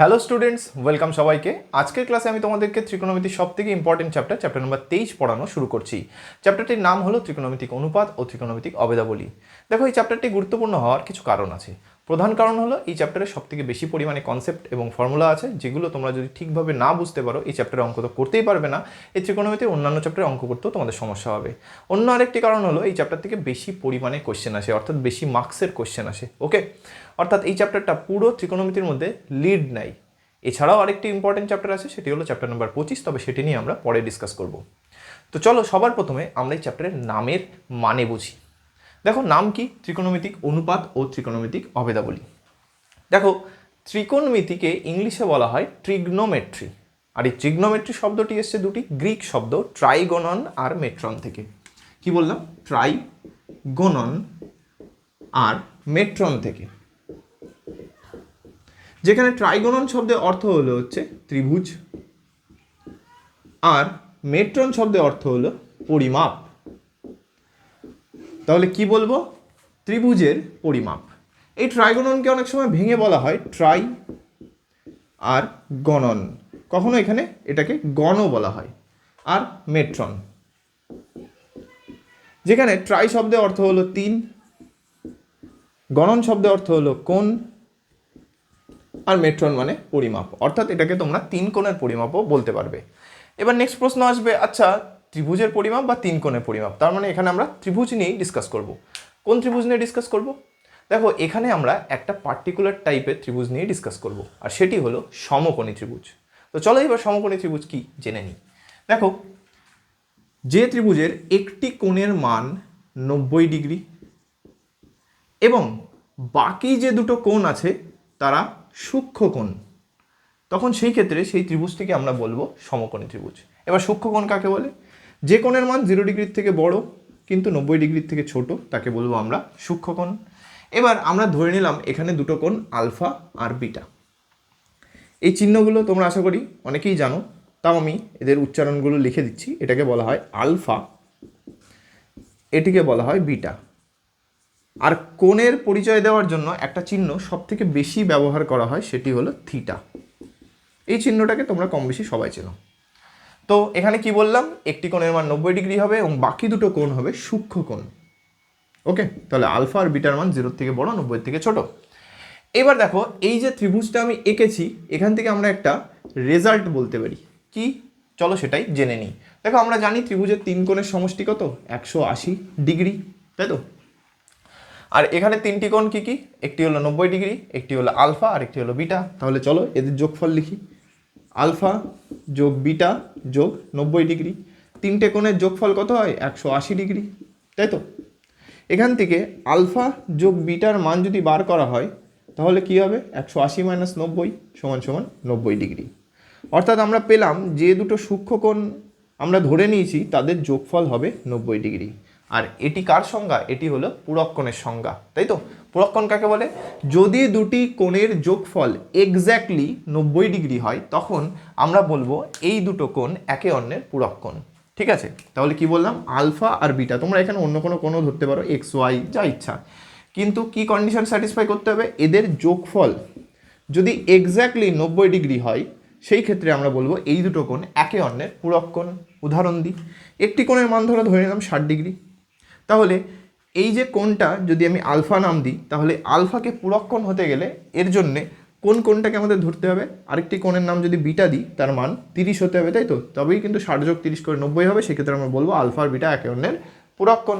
Hello students, welcome সবাইকে। আজকের ক্লাসে আমি তোমাদেরকে ত্রিকোণমিতির সবথেকে ইম্পর্টেন্ট চ্যাপ্টার নম্বর 23 পড়ানো শুরু করছি। চ্যাপ্টারটির নাম হলো ত্রিকোণমিতিক অনুপাত ও ত্রিকোণমিতিক অবেদাবলী। দেখো, এই চ্যাপ্টারটি গুরুত্বপূর্ণ হওয়ার কিছু কারণ আছে। প্রধান কারণ হলো এই চ্যাপ্টারে সবথেকে বেশি পরিমাণে কনসেপ্ট এবং ফর্মুলা আছে, যেগুলো তোমরা যদি ঠিকভাবে না বুঝতে পারো এই চ্যাপ্টারে অঙ্ক তো করতেই পারবে না। এই ত্রিকোণমিতির অন্যান্য চ্যাপ্টারে অঙ্ক করতেও তোমাদের সমস্যা হবে। অন্য আরেকটি কারণ হলো এই চ্যাপ্টার থেকে বেশি পরিমাণে কোশ্চেন আসে, অর্থাৎ বেশি মার্কসের কোশ্চেন আসে। ওকে, অর্থাৎ এই চ্যাপ্টারটা পুরো ত্রিকোণমিতির মধ্যে লিড নেয়। এছাড়াও আরেকটি ইম্পর্টেন্ট চ্যাপ্টার আছে, সেটি হলো চ্যাপ্টার নম্বর 25, তবে সেটি নিয়ে আমরা পরে ডিসকাস করব। তো চলো, সবার প্রথমে আমরা এই চ্যাপ্টারের নামের মানে বুঝি। দেখো, নাম কি? ত্রিকোণমিতিক অনুপাত ও ত্রিকোণমিতিক অবেদাবলী। দেখো, ত্রিকোণমিতিকে ইংলিশে বলা হয় ট্রিগনোমেট্রি। আর এই ট্রিগনোমেট্রি শব্দটি এসছে দুটি গ্রিক শব্দ ট্রাইগোনন আর মেট্রন থেকে। কি বললাম? ট্রাইগোনন আর মেট্রন থেকে। যেখানে ট্রাইগোনন শব্দের অর্থ হলো হচ্ছে ত্রিভুজ, আর মেট্রন শব্দের অর্থ হলো পরিমাপ। তাহলে কি বলবো? ত্রিভুজের পরিমাপ। এই ট্রাইগোননকে অনেক সময় ভেঙে বলা হয় ট্রাই আর গণন, কখনো এখানে এটাকে গণও বলা হয়। আর মেট্রন, যেখানে ট্রাই শব্দের অর্থ হলো তিন, গণন শব্দের অর্থ হলো কোণ, আর মেট্রন মানে পরিমাপ, অর্থাৎ এটাকে তোমরা তিন কোণের পরিমাপও বলতে পারবে। এবার নেক্সট প্রশ্ন আসবে, আচ্ছা ত্রিভুজের পরিমাপ বা তিন কোণের পরিমাপ, তার মানে এখানে আমরা ত্রিভুজ নিয়েই ডিসকাস করব। কোন ত্রিভুজ নিয়ে ডিসকাস করব? দেখো, এখানে আমরা একটা পার্টিকুলার টাইপের ত্রিভুজ নিয়ে ডিসকাস করব, আর সেটি হলো সমকোণী ত্রিভুজ। তো চলো এবার সমকোণী ত্রিভুজ কি জেনে নিই। দেখো, যে ত্রিভুজের একটি কোণের মান 90 ডিগ্রি এবং বাকি যে দুটো কোণ আছে তারা সূক্ষ্ম কোণ, তখন সেই ক্ষেত্রে সেই ত্রিভুজটিকে আমরা বলবো সমকোণী ত্রিভুজ। এবার সূক্ষ্ম কোণ কাকে বলে? যে কোণের মান 0 ডিগ্রির থেকে বড় কিন্তু 90 ডিগ্রির থেকে ছোট, তাকে বলবো আমরা সূক্ষ্ম কোণ। এবার আমরা ধরে নিলাম এখানে দুটো কোণ আলফা আর বিটা। এই চিহ্নগুলো তোমরা আশা করি অনেকেই জানো, তাও আমি এদের উচ্চারণগুলো লিখে দিচ্ছি। এটাকে বলা হয় আলফা, এটিকে বলা হয় বিটা। আর কোণের পরিচয় দেওয়ার জন্য একটা চিহ্ন সব থেকে বেশি ব্যবহার করা হয়, সেটি হলো থিটা। এই চিহ্নটাকে তোমরা কম বেশি সবাই চেনো। তো এখানে কি বললাম? একটি কোণের মান 90 ডিগ্রি হবে এবং বাকি দুটো কোণ হবে সূক্ষ্ম কোণ। ওকে, তাহলে আলফা আর বিটার মান 0 থেকে বড়, 90 থেকে ছোট। এবার দেখো, এই যে ত্রিভুজটা আমি এঁকেছি, এখান থেকে আমরা একটা রেজাল্ট বলতে পারি। কি? চলো সেটাই জেনে নিই। দেখো, আমরা জানি ত্রিভুজের তিন কোণের সমষ্টি কত? 180 ডিগ্রি, তাই তো? আর এখানে তিনটি কোণ কি কি? একটি হলো 90 ডিগ্রি, একটি হলো আলফা, আর একটি হলো বিটা। তাহলে চলো এদের যোগফল লিখি। আলফা যোগ বিটা যোগ 90 ডিগ্রি, তিনটে কোণের যোগফল কত হয়? 180 ডিগ্রি, তাই তো? এখান থেকে আলফা যোগ বিটার মান যদি বার করা হয় তাহলে কি হবে? 180 মাইনাস 90 সমান সমান 90 ডিগ্রি। অর্থাৎ আমরা পেলাম যে দুটো সূক্ষ্ম কোণ আমরা ধরে নিয়েছি তাদের যোগফল হবে 90 ডিগ্রি। আর এটি কার সংজ্ঞা? এটি হলো পূরক কোণের সংজ্ঞা, তাই তো? পূরক কোণ কাকে বলে? যদি দুটি কোণের যোগফল এক্স্যাক্টলি 90 ডিগ্রি হয় তখন আমরা বলবো এই দুটো কোণ একে অন্যের পূরক কোণ। ঠিক আছে? তাহলে কি বললাম? আলফা আর বিটা, তোমরা এখানে অন্য কোনো কোণও ধরতে পারো, এক্স ওয়াই যা ইচ্ছা, কিন্তু কি কন্ডিশন স্যাটিসফাই করতে হবে? এদের যোগফল যদি এক্স্যাক্টলি 90 ডিগ্রি হয় সেই ক্ষেত্রে আমরা বলবো এই দুটো কোণ একে অন্যের পূরক কোণ। উদাহরণ দিই, একটি কোণের মান ধরে নিলাম 60 ডিগ্রি। তাহলে এই যে কোণটা যদি আমি আলফা নাম দিই, তাহলে আলফাকে পূরক কোণ হতে গেলে এর জন্যে কোন কোণটাকে আমাদের ধরতে হবে? আরেকটি কোণের নাম যদি বিটা দিই, তার মান 30 হতে হবে, তাই তো? তবেই কিন্তু 60 যোগ 30 করে 90 হবে। সেক্ষেত্রে আমরা বলবো আলফা আর বিটা একে অন্যের পূরক কোণ।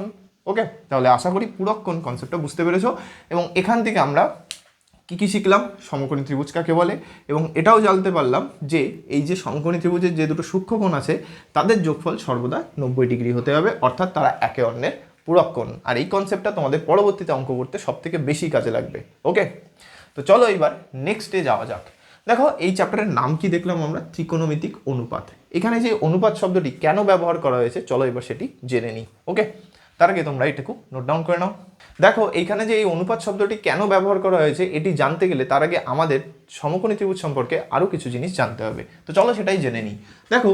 ওকে, তাহলে আশা করি পূরক কোণ কনসেপ্টটা বুঝতে পেরেছো। এবং এখান থেকে আমরা কি কি শিখলাম? সমকোণী ত্রিভুজ কাকে বলে, এবং এটাও জানতে পারলাম যে এই যে সমকোণী ত্রিভুজের যে দুটো সূক্ষ্ম কোণ আছে তাদের যোগফল সর্বদা 90 ডিগ্রি হতে হবে, অর্থাৎ তারা একে অন্যের পূরক কোণ। আর এই কনসেপ্টটা তোমাদের পরবর্তীতে অঙ্ক করতে সব থেকে বেশি কাজে লাগবে। ওকে, তো চলো এবার নেক্সটে যাওয়া যাক। দেখো, এই চ্যাপ্টারের নাম কি দেখলাম আমরা? ত্রিকোণমিতিক অনুপাত। এখানে যে অনুপাত শব্দটি কেন ব্যবহার করা হয়েছে চলো এবার সেটি জেনে নিই। ওকে, তার আগে তোমরা এটুকু নোট ডাউন করে নাও। দেখো, এইখানে যে এই অনুপাত শব্দটি কেন ব্যবহার করা হয়েছে এটি জানতে গেলে তার আগে আমাদের সমকোণী ত্রিভুজ সম্পর্কে আরও কিছু জিনিস জানতে হবে। তো চলো সেটাই জেনে নিই। দেখো,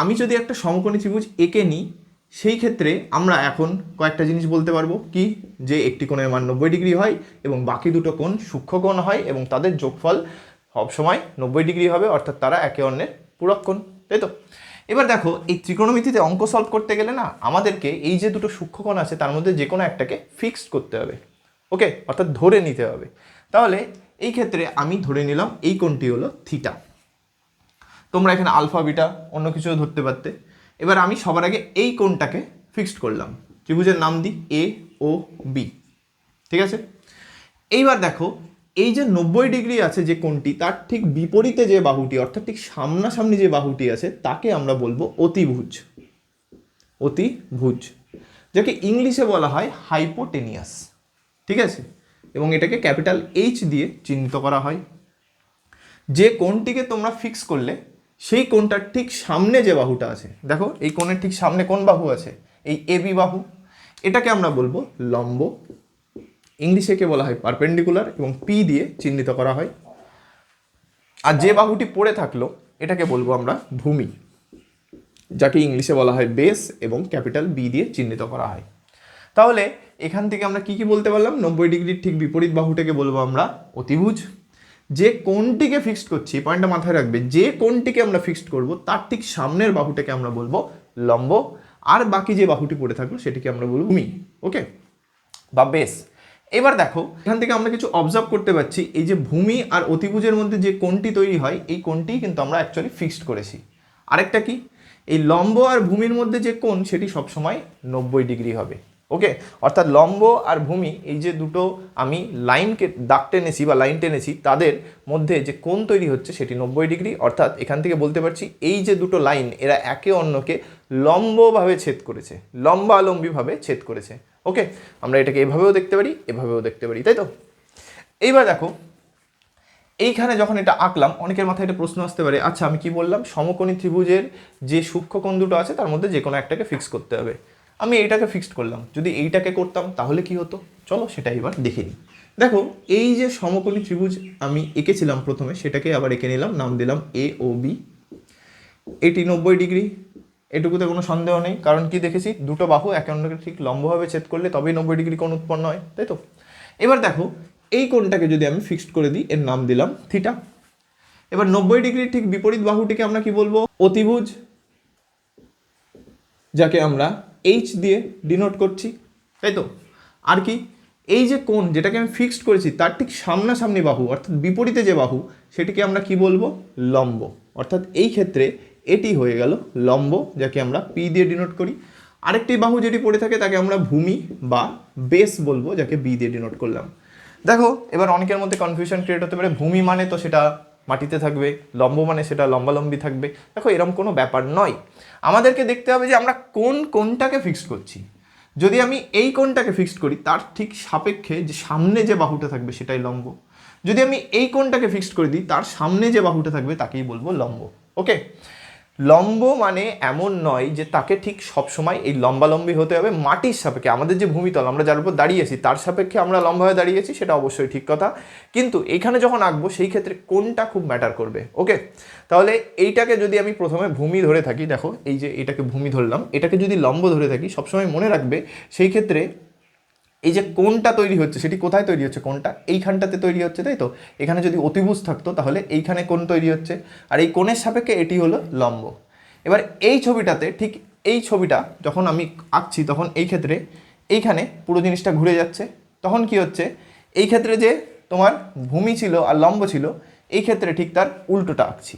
আমি যদি একটা সমকোণী ত্রিভুজ এঁকে নিই সেই ক্ষেত্রে আমরা এখন কয়েকটা জিনিস বলতে পারবো। কি? যে একটি কোণের মান 90 ডিগ্রি হয় এবং বাকি দুটো কোণ সূক্ষ্ম কোণ হয় এবং তাদের যোগফল সবসময় 90 ডিগ্রি হবে, অর্থাৎ তারা একে অন্যের পূরক কোণ, তাই তো? এবার দেখো এই ত্রিকোণমিতিতে অঙ্ক সলভ করতে গেলে না আমাদেরকে এই যে দুটো সূক্ষ্মকোণ আছে তার মধ্যে যে কোনো একটাকে ফিক্সড করতে হবে, ওকে, অর্থাৎ ধরে নিতে হবে। তাহলে এই ক্ষেত্রে আমি ধরে নিলাম এই কোণটি হলো থিটা। তোমরা এখানে আলফা বিটা অন্য কিছু ধরতে পারতে। এবার আমি সবার আগে এই কোণটাকে ফিক্সড করলাম, ত্রিভুজের নাম দিই এ ও বি, ঠিক আছে? এইবার দেখো এই যে 90 ডিগ্রি আছে যে কোণটি, তার ঠিক বিপরীতে যে বাহুটি অর্থাৎ ঠিক সামনাসামনি যে বাহুটি আছে তাকে আমরা বলবো অতিভুজ। অতিভুজ, যাকে ইংলিশে বলা হয় হাইপোটেনিয়াস, ঠিক আছে? এবং এটাকে ক্যাপিটাল এইচ দিয়ে চিহ্নিত করা হয়। যে কোণটিকে তোমরা ফিক্স করলে সেই কোণটার ঠিক সামনে যে বাহুটা আছে, দেখো এই কোণের ঠিক সামনে কোন বাহু আছে? এই এ বি বাহু। এটাকে আমরা বলবো লম্ব, ইংলিশে কে বলা হয় পারপেন্ডিকুলার, এবং পি দিয়ে চিহ্নিত করা হয়। আর যে বাহুটি পড়ে থাকলো এটাকে বলবো আমরা ভূমি, যাকে ইংলিশে বলা হয় বেস, এবং ক্যাপিটাল বি দিয়ে চিহ্নিত করা হয়। তাহলে এখান থেকে আমরা কি কি বলতে পারলাম? 90 ডিগ্রির ঠিক বিপরীত বাহুটাকে বলবো আমরা অতিভুজ। যে কোণটিকে ফিক্সড করছি, পয়েন্টটা মাথায় রাখবে, যে কোণটিকে আমরা ফিক্সড করব তার ঠিক সামনের বাহুটাকে আমরা বলবো লম্ব, আর বাকি যে বাহুটি পড়ে থাকলো সেটিকে আমরা বলবো ভূমি, ওকে, বা বেস। এবার দেখো এখান থেকে আমরা কিছু অবজার্ভ করতে পারছি, এই যে ভূমি আর অতিভুজের মধ্যে যে কোণটি তৈরি হয় এই কোণটি কিন্তু আমরা অ্যাকচুয়ালি ফিক্সড করেছি। আরেকটা কি, এই লম্ব আর ভূমির মধ্যে যে কোণ সেটি সবসময় 90 ডিগ্রি হবে, ওকে। অর্থাৎ লম্ব আর ভূমি এই যে দুটো আমি লাইনকে দাগ টেনেছি বা লাইন টেনেছি তাদের মধ্যে যে কোণ তৈরি হচ্ছে সেটি 90 ডিগ্রি। অর্থাৎ এখান থেকে বলতে পারছি এই যে দুটো লাইন এরা একে অন্যকে লম্বভাবে ছেদ করেছে, লম্বালম্বিভাবে ছেদ করেছে, ওকে। আমরা এটাকে এভাবেও দেখতে পারি, এভাবেও দেখতে পারি, তাই তো? এইবার দেখো এইখানে যখন এটা আঁকলাম অনেকের মাথায় এটা প্রশ্ন আসতে পারে, আচ্ছা আমি কি বললাম সমকোণী ত্রিভুজের যে সূক্ষ্মকোণ দুটো আছে তার মধ্যে যে কোনো একটাকে ফিক্স করতে হবে। আমি এইটাকে ফিক্সড করলাম, যদি এইটাকে করতাম তাহলে কি হতো? চলো সেটা এবার দেখে নিই। দেখো এই যে সমকোণী ত্রিভুজ আমি এঁকেছিলাম প্রথমে, সেটাকে আবার এঁকে নিলাম, নাম দিলাম এ ও বি। এটি 90 ডিগ্রি, এটুকুতে কোনো সন্দেহ নেই, কারণ কি দেখেছি দুটো বাহু একে অন্যকে ঠিক লম্বভাবে ছেদ করলে তবেই 90 ডিগ্রি কোণ উৎপন্ন হয়, তাই তো? এবার দেখো এই কোণটাকে যদি আমি ফিক্সড করে দিই, এর নাম দিলাম থিটা। এবার 90 ডিগ্রির ঠিক বিপরীত বাহুটিকে আমরা কি বলবো? অতিভুজ, যাকে আমরা এইচ দিয়ে ডিনোট করছি, তাই তো? আর কি, এই যে কোণ যেটাকে আমি ফিক্সড করেছি তার ঠিক সামনাসামনি বাহু অর্থাৎ বিপরীতে যে বাহু সেটিকে আমরা কি বলবো? লম্ব। অর্থাৎ এই ক্ষেত্রে এটি হয়ে গেল লম্ব, যাকে আমরা পি দিয়ে ডিনোট করি। আরেকটি বাহু যেটি পড়ে থাকে তাকে আমরা ভূমি বা বেস বলবো, যাকে বি দিয়ে ডিনোট করলাম। দেখো এবার অনেকের মধ্যে কনফিউশন ক্রিয়েট হতে পারে, ভূমি মানে তো সেটা মাটিতে থাকবে, লম্ব মানে সেটা লম্বালম্বি থাকবে। দেখো এরকম কোনো ব্যাপার নয়, আমাদেরকে দেখতে হবে যে আমরা কোনটাকে ফিক্সড করছি। যদি আমি এই কোণটাকে ফিক্সড করি তার ঠিক সাপেক্ষে যে সামনে যে বাহুটা থাকবে সেটাই লম্ব। যদি আমি এই কোণটাকে ফিক্সড করে দিই তার সামনে যে বাহুটা থাকবে তাকেই বলবো লম্ব, ওকে। লম্ব মানে এমন নয় যে তাকে ঠিক সবসময় এই লম্বালম্বি হতে হবে মাটির সাপেক্ষে। আমাদের যে ভূমিতল আমরা যার উপর দাঁড়িয়েছি তার সাপেক্ষে আমরা লম্বা হয়ে দাঁড়িয়েছি, সেটা অবশ্যই ঠিক কথা, কিন্তু এইখানে যখন আঁকবো সেই ক্ষেত্রে কোনটা খুব ম্যাটার করবে, ওকে। তাহলে এইটাকে যদি আমি প্রথমে ভূমি ধরে থাকি, দেখো এই যে এটাকে ভূমি ধরলাম, এটাকে যদি লম্ব ধরে থাকি সবসময় মনে রাখবে সেই ক্ষেত্রে এই যে কোণটা তৈরি হচ্ছে সেটি কোথায় তৈরি হচ্ছে? কোণটা এইখানটাতে তৈরি হচ্ছে, তাই তো? এখানে যদি অতিভুজ থাকতো তাহলে এইখানে কোণ তৈরি হচ্ছে, আর এই কোণের সাপেক্ষে এটি হলো লম্ব। এবার এই ছবিটাতে ঠিক এই ছবিটা যখন আমি আঁকছি তখন এই ক্ষেত্রে এইখানে পুরো জিনিসটা ঘুরে যাচ্ছে, তখন কি হচ্ছে? এই ক্ষেত্রে যে তোমার ভূমি ছিল আর লম্ব ছিল, এই ক্ষেত্রে ঠিক তার উল্টোটা আঁকছি,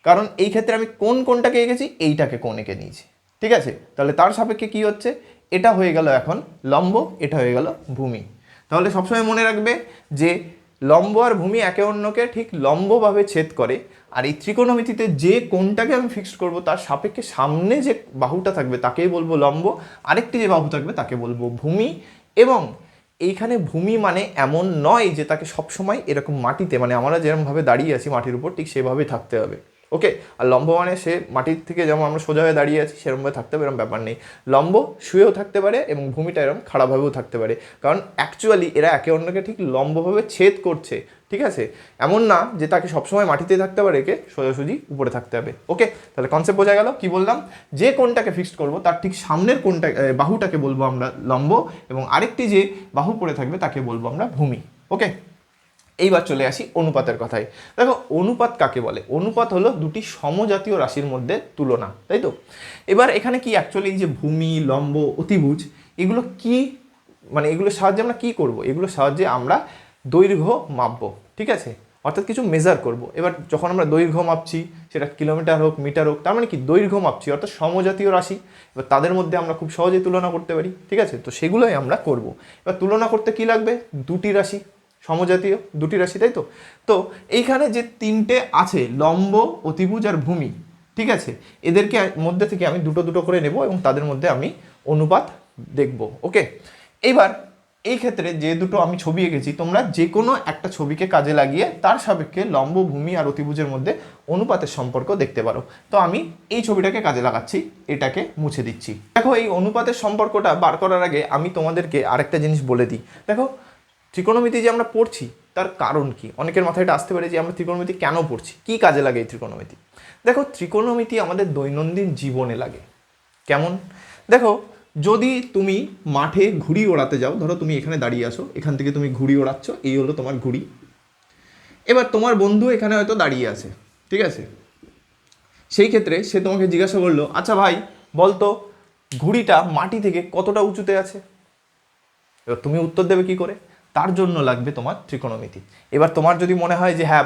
কারণ এই ক্ষেত্রে আমি কোনটাকে এঁকেছি? এইটাকে কোণ এঁকে নিয়েছি, ঠিক আছে? তাহলে তার সাপেক্ষে কি হচ্ছে? এটা হয়ে গেল এখন লম্ব, এটা হয়ে গেল ভূমি। তাহলে সবসময় মনে রাখবে যে লম্ব আর ভূমি একে অন্যকে ঠিক লম্বভাবে ছেদ করে, আর এই ত্রিকোণমিতিতে যে কোণটাকে আমি ফিক্সড করব তার সাপেক্ষে সামনে যে বাহুটা থাকবে তাকেই বলবো লম্ব, আরেকটি যে বাহু থাকবে তাকে বলবো ভূমি। এবং এইখানে ভূমি মানে এমন নয় যে তাকে সবসময় এরকম মাটিতে, মানে আমরা যেরকমভাবে দাঁড়িয়ে আছি মাটির উপর ঠিক সেভাবেই থাকতে হবে, ওকে। আর লম্ব মানে সে মাটির থেকে যেমন আমরা সোজা হয়ে দাঁড়িয়ে আছি সেরকমভাবে থাকতে হবে, এরকম ব্যাপার নেই। লম্ব শুয়েও থাকতে পারে এবং ভূমিটা এরকম খারাপভাবেও থাকতে পারে, কারণ অ্যাকচুয়ালি এরা একে অন্যকে ঠিক লম্বভাবে ছেদ করছে, ঠিক আছে? এমন না যে তাকে সবসময় মাটিতে থাকতে পারে, একে সোজাসুজি উপরে থাকতে হবে, ওকে। তাহলে কনসেপ্ট বোঝা গেল? কি বললাম? যে কোণটাকে ফিক্সড করব তার ঠিক সামনের কোণটা বাহুটাকে বলবো আমরা লম্ব, এবং আরেকটি যে বাহু পড়ে থাকবে তাকে বলবো আমরা ভূমি, ওকে। এইবার চলে আসি অনুপাতের কথায়। দেখো অনুপাত কাকে বলে? অনুপাত হলো দুটি সমজাতীয় রাশির মধ্যে তুলনা, তাই তো? এবার এখানে কি অ্যাকচুয়ালি এই যে ভূমি, লম্ব, অতিভুজ, এগুলো কি, মানে এগুলোর সাহায্যে আমরা কি করব? এগুলোর সাহায্যে আমরা দৈর্ঘ্য মাপবো, ঠিক আছে? অর্থাৎ কিছু মেজার করব। এবার যখন আমরা দৈর্ঘ্য মাপছি, সেটা কিলোমিটার হোক, মিটার হোক, তার মানে কি দৈর্ঘ্য মাপছি, অর্থাৎ সমজাতীয় রাশি। এবার তাদের মধ্যে আমরা খুব সহজেই তুলনা করতে পারি, ঠিক আছে? তো সেগুলোই আমরা করব। এবার তুলনা করতে কি লাগবে? দুটি রাশি, সমজাতীয় দুটি রাশি, তাই তো? তো এইখানে যে তিনটে আছে, লম্ব, অতিভুজ আর ভূমি, ঠিক আছে, এদেরকে মধ্যে থেকে আমি দুটো দুটো করে নেব এবং তাদের মধ্যে আমি অনুপাত দেখব, ওকে? এইবার এই ক্ষেত্রে যে দুটো আমি ছবি এঁকেছি, তোমরা যে কোনো একটা ছবিকে কাজে লাগিয়ে তার সাপেক্ষে লম্ব, ভূমি আর অতিভুজের মধ্যে অনুপাতের সম্পর্ক দেখতে পারো। তো আমি এই ছবিটাকে কাজে লাগাচ্ছি, এটাকে মুছে দিচ্ছি। দেখো এই অনুপাতের সম্পর্কটা বার করার আগে আমি তোমাদেরকে আরেকটা জিনিস বলে দিই। দেখো ত্রিকোণমিতি যে আমরা পড়ছি তার কারণ কি? অনেকের মাথায় এটা আসতে পারে যে আমরা ত্রিকোণমিতি কেন পড়ছি, কি কাজে লাগে এই ত্রিকোণমিতি। দেখো ত্রিকোণমিতি আমাদের দৈনন্দিন জীবনে লাগে। কেমন? দেখো যদি তুমি মাঠে ঘুড়ি ওড়াতে যাও, ধরো তুমি এখানে দাঁড়িয়ে আসো, এখান থেকে তুমি ঘুড়ি ওড়াচ্ছ, এই হলো তোমার ঘুড়ি। এবার তোমার বন্ধু এখানে হয়তো দাঁড়িয়ে আছে, ঠিক আছে? সেই ক্ষেত্রে সে তোমাকে জিজ্ঞাসা করলো, আচ্ছা ভাই বলতো ঘুড়িটা মাটি থেকে কতটা উঁচুতে আছে? এবার তুমি উত্তর দেবে কি করে? তার জন্য লাগবে তোমার ত্রিকোণমিতি। এবার তোমার যদি মনে হয় যে হ্যাঁ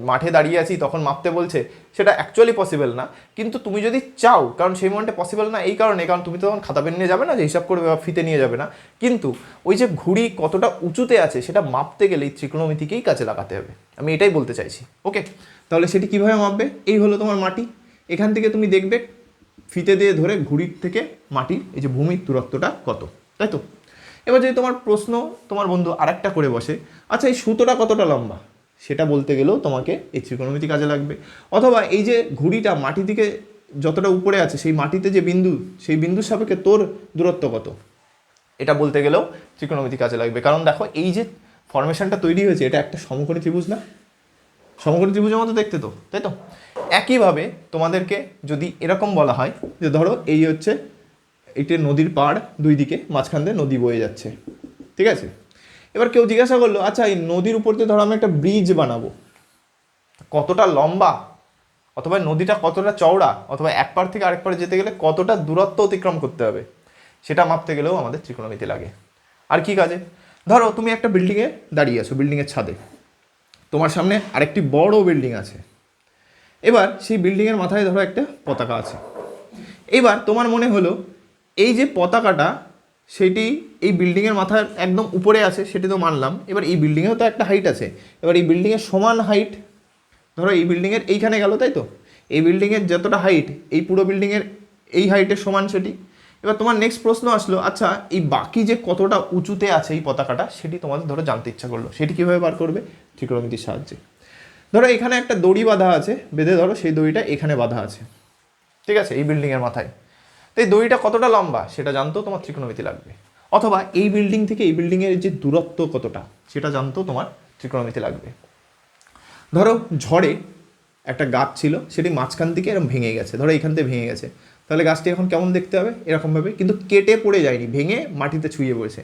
মাঠে দাঁড়িয়ে আছি তখন মাপতে বলছে, সেটা অ্যাকচুয়ালি পসিবল না। কিন্তু তুমি যদি চাও, কারণ সেই মোমেন্টে পসিবল না এই কারণে, কারণ তুমি তো তখন খাতা পেন নিয়ে যাবে না যে হিসাব করবে বা ফিতে নিয়ে যাবে না, কিন্তু ওই যে ঘুড়ি কতটা উঁচুতে আছে সেটা মাপতে গেলে এই ত্রিকোণমিতিকেই কাজে লাগাতে হবে। আমি এটাই বলতে চাইছি, ওকে? তাহলে সেটি কীভাবে মাপবে? এই হলো তোমার মাটি, এখান থেকে তুমি দেখবে ফিতে দিয়ে ধরে ঘুড়ির থেকে মাটির এই যে ভূমির দূরত্বটা কত, তাই তো? এবার যদি তোমার প্রশ্ন তোমার বন্ধু আরেকটা করে বসে, আচ্ছা এই সুতোটা কতটা লম্বা, সেটা বলতে গেলেও তোমাকে এই ত্রিকোণমিতি কাজে লাগবে। অথবা এই যে ঘুড়িটা মাটি থেকে যতটা উপরে আছে, সেই মাটিতে যে বিন্দু, সেই বিন্দুর সাপেক্ষে তোর দূরত্ব কত, এটা বলতে গেলেও ত্রিকোণমিতি কাজে লাগবে। কারণ দেখো এই যে ফরমেশনটা তৈরি হয়েছে, এটা একটা সমকোণী ত্রিভুজ না? সমকোণী ত্রিভুজের মতো দেখতে তো, তাই তো? একইভাবে তোমাদেরকে যদি এরকম বলা হয় যে ধরো এই হচ্ছে এইটা নদীর পাড়, দুই দিকে মাঝখান দিয়ে নদী বয়ে যাচ্ছে, ঠিক আছে? এবার কেউ জিজ্ঞাসা করলো, আচ্ছা এই নদীর উপর দিয়ে ধরো আমি একটা ব্রিজ বানাবো, কতটা লম্বা, অথবা নদীটা কতটা চওড়া, অথবা এক পাড় থেকে আরেক পাড়ে যেতে গেলে কতটা দূরত্ব অতিক্রম করতে হবে, সেটা মাপতে গেলেও আমাদের ত্রিকোণমিতি লাগে। আর কি কাজে? ধরো তুমি একটা বিল্ডিংয়ে দাঁড়িয়ে আছো, বিল্ডিংয়ের ছাদে, তোমার সামনে আরেকটি বড় বিল্ডিং আছে। এবার সেই বিল্ডিংয়ের মাথায় ধরো একটা পতাকা আছে। এবার তোমার মনে হলো এই যে পতাকাটা, সেটি এই বিল্ডিংয়ের মাথার একদম উপরে আছে, সেটি তো মানলাম। এবার এই বিল্ডিংয়েও তো একটা হাইট আছে। এবার এই বিল্ডিংয়ের সমান হাইট ধরো এই বিল্ডিংয়ের এইখানে গেল, তাই তো? এই বিল্ডিংয়ের যতটা হাইট, এই পুরো বিল্ডিংয়ের এই হাইটের সমান সেটি। এবার তোমার নেক্সট প্রশ্ন আসলো, আচ্ছা এই বাকি যে কতটা উঁচুতে আছে এই পতাকাটা, সেটি তোমাদের ধরো জানতে ইচ্ছা করলো, সেটি কীভাবে বার করবে? ত্রিকোণমিতির সাহায্যে। ধরো এখানে একটা দড়ি বাঁধা আছে, বেঁধে ধরো সেই দড়িটা এখানে বাঁধা আছে, ঠিক আছে, এই বিল্ডিংয়ের মাথায়। তো এই দড়িটা কতটা লম্বা সেটা জানতেও তোমার ত্রিকোণমিতি লাগবে। অথবা এই বিল্ডিং থেকে এই বিল্ডিংয়ের যে দূরত্ব কতটা, সেটা জানতেও তোমার ত্রিকোণমিতি লাগবে। ধরো ঝড়ে একটা গাছ ছিল, সেটি মাঝখান থেকে এরকম ভেঙে গেছে, ধরো এখান থেকে ভেঙে গেছে, তাহলে গাছটি এখন কেমন দেখতে হবে? এরকমভাবে, কিন্তু কেটে পড়ে যায়নি, ভেঙে মাটিতে ছুঁয়ে পড়েছে।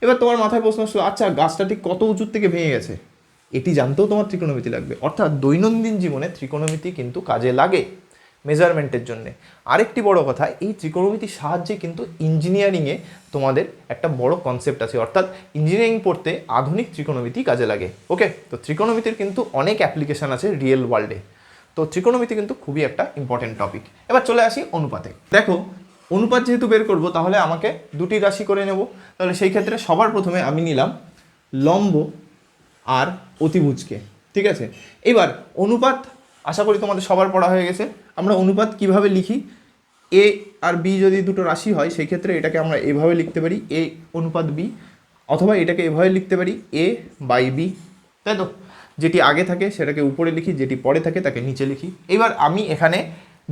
এবার তোমার মাথায় প্রশ্ন আসলো, আচ্ছা গাছটা ঠিক কত উঁচুর থেকে ভেঙে গেছে, এটি জানতেও তোমার ত্রিকোণমিতি লাগবে। অর্থাৎ দৈনন্দিন জীবনে ত্রিকোণমিতি কিন্তু কাজে লাগে মেজারমেন্টের জন্যে। আরেকটি বড় কথা, এই ত্রিকোণমিতির সাহায্যে কিন্তু ইঞ্জিনিয়ারিংয়ে তোমাদের একটা বড় কনসেপ্ট আছে, অর্থাৎ ইঞ্জিনিয়ারিং পড়তে আধুনিক ত্রিকোণমিতি কাজে লাগে, ওকে? তো ত্রিকোণমিতির কিন্তু অনেক অ্যাপ্লিকেশান আছে রিয়েল ওয়ার্ল্ডে। তো ত্রিকোণমিতি কিন্তু খুবই একটা ইম্পর্টেন্ট টপিক। এবার চলে আসি অনুপাতে। দেখো অনুপাত যেহেতু বের করব, তাহলে আমাকে দুটি রাশি করে নেব। তাহলে সেই ক্ষেত্রে সবার প্রথমে আমি নিলাম লম্ব আর অতিভুজকে, ঠিক আছে? এবার অনুপাত আশা করি তোমাদের সবার পড়া হয়ে গেছে। আমরা অনুপাত কিভাবে লিখি? এ আর বি যদি দুটো রাশি হয়, সেই ক্ষেত্রে এটাকে আমরা এভাবে লিখতে পারি, এ অনুপাত বি, অথবা এটাকে এভাবে লিখতে পারি, এ বাই বি, তাই তো? যেটি আগে থাকে সেটাকে উপরে লিখি, যেটি পরে থাকে তাকে নিচে লিখি। এবার আমি এখানে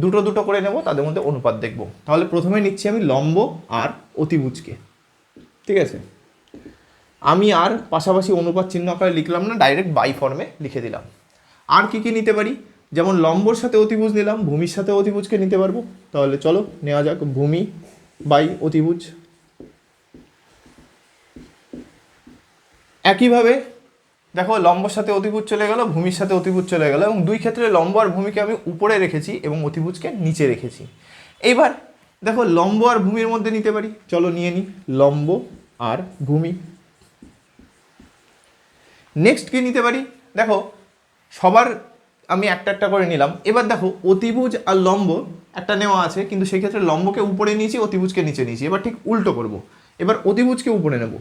দুটো দুটো করে নেব, তাদের মধ্যে অনুপাত দেখব। তাহলে প্রথমে নিচ্ছি আমি লম্ব আর অতিভুজকে, ঠিক আছে? আমি আর পাশাপাশি অনুপাত চিহ্ন আকারে লিখলাম না, ডাইরেক্ট বাই ফর্মে লিখে দিলাম। আর কি কি নিতে পারি? যেমন লম্বর সাথে অতিভুজ নিলাম, ভূমির সাথে অতিভুজকে নিতে পারবো। তাহলে চলো নেওয়া যাক ভূমি বাই অতিভুজ। একইভাবে দেখো লম্বর সাথে অতিভুজ চলে গেল, ভূমির সাথে অতিভুজ চলে গেল, এবং দুই ক্ষেত্রে লম্ব আর ভূমিকে আমি উপরে রেখেছি এবং অতিভুজকে নিচে রেখেছি। এইবার দেখো লম্ব আর ভূমির মধ্যে নিতে পারি, চলো নিয়ে নিই লম্ব আর ভূমি। নেক্সট কি নিতে পারি, দেখো সবার আমি একটা একটা করে নিলাম। এবার দেখো অতিভুজ আর লম্ব একটা নেওয়া আছে, কিন্তু সেই ক্ষেত্রে লম্বকে উপরে নিয়েছি, অতিভুজকে নিচে নিয়েছি। এবার ঠিক উল্টো করব, এবার অতিভুজকে উপরে নেব।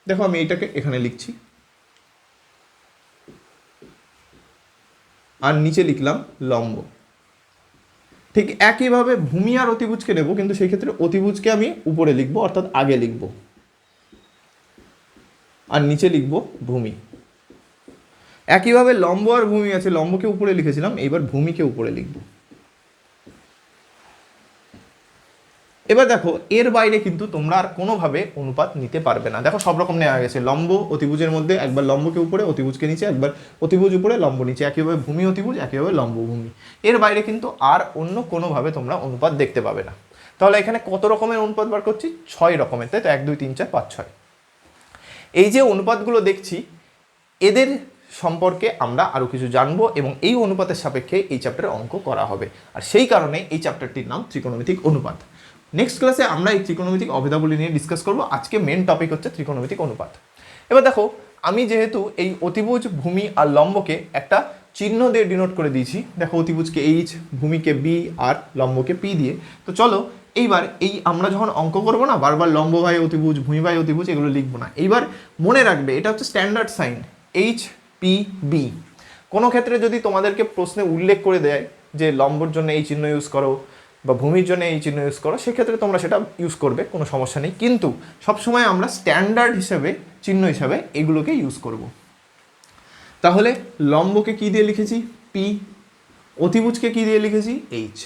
দেখো আমি এইটাকে এখানে লিখছি আর নিচে লিখলাম লম্ব। ঠিক একইভাবে ভূমি আর অতিভুজকে নেব, কিন্তু সেই ক্ষেত্রে অতিভুজকে আমি উপরে লিখবো, অর্থাৎ আগে লিখব, আর নিচে লিখব ভূমি। একইভাবে লম্ব আর ভূমি আছে, লম্বকে উপরে লিখেছিলাম, এইবার ভূমিকে উপরে লিখব। এবার দেখো এর বাইরে কিন্তু তোমরা আর কোনোভাবে অনুপাত নিতে পারবে না। দেখো সব রকম নেওয়া গেছে, লম্ব অতিভুজের মধ্যে একবার লম্বকে উপরে, অতিভুজকে নিচে, একবার অতিভুজ উপরে, লম্ব নিচে, একইভাবে ভূমি অতিভুজ, একইভাবে লম্ব ভূমি। এর বাইরে কিন্তু আর অন্য কোনোভাবে তোমরা অনুপাত দেখতে পাবে না। তাহলে এখানে কত রকমের অনুপাত বার করছি? 6 রকমের, তাই তো? 1 2 3 4 5 6। এই যে অনুপাতগুলো দেখছি, এদের সম্পর্কে আমরা আরও কিছু জানবো, এবং এই অনুপাতের সাপেক্ষে এই চ্যাপ্টারে অঙ্ক করা হবে। আর সেই কারণে এই চ্যাপ্টারটির নাম ত্রিকোণমিতিক অনুপাত। নেক্সট ক্লাসে আমরা এই ত্রিকোণমিতিক অভেদাবলী নিয়ে ডিসকাস করব। আজকে মেন টপিক হচ্ছে ত্রিকোণমিতিক অনুপাত। এবার দেখো আমি যেহেতু এই অতিভুজ, ভূমি আর লম্বকে একটা চিহ্ন দিয়ে ডিনোট করে দিয়েছি, দেখো অতিভুজকে এইচ, ভূমিকে বি আর লম্বকে পি দিয়ে। তো চলো এইবার এই আমরা যখন অঙ্ক করবো না, বারবার লম্ব বাই অতিভুজ, ভূমি বাই অতিভুজ এগুলো লিখবো না। এইবার মনে রাখবে এটা হচ্ছে standard sine, H P B. কোনো ক্ষেত্রে যদি তোমাদেরকে প্রশ্নে উল্লেখ করে দেয় যে লম্বর জন্য এই চিহ্ন ইউজ করো বা ভূমির জন্য এই চিহ্ন ইউজ করো, সেক্ষেত্রে তোমরা সেটা ইউজ করবে, কোনো সমস্যা নেই। কিন্তু সবসময় আমরা স্ট্যান্ডার্ড হিসেবে, চিহ্ন হিসাবে এগুলোকে ইউজ করব। তাহলে লম্বকে কি দিয়ে লিখেছি? পি। অতিভুজকে কি দিয়ে লিখেছি? এইচ।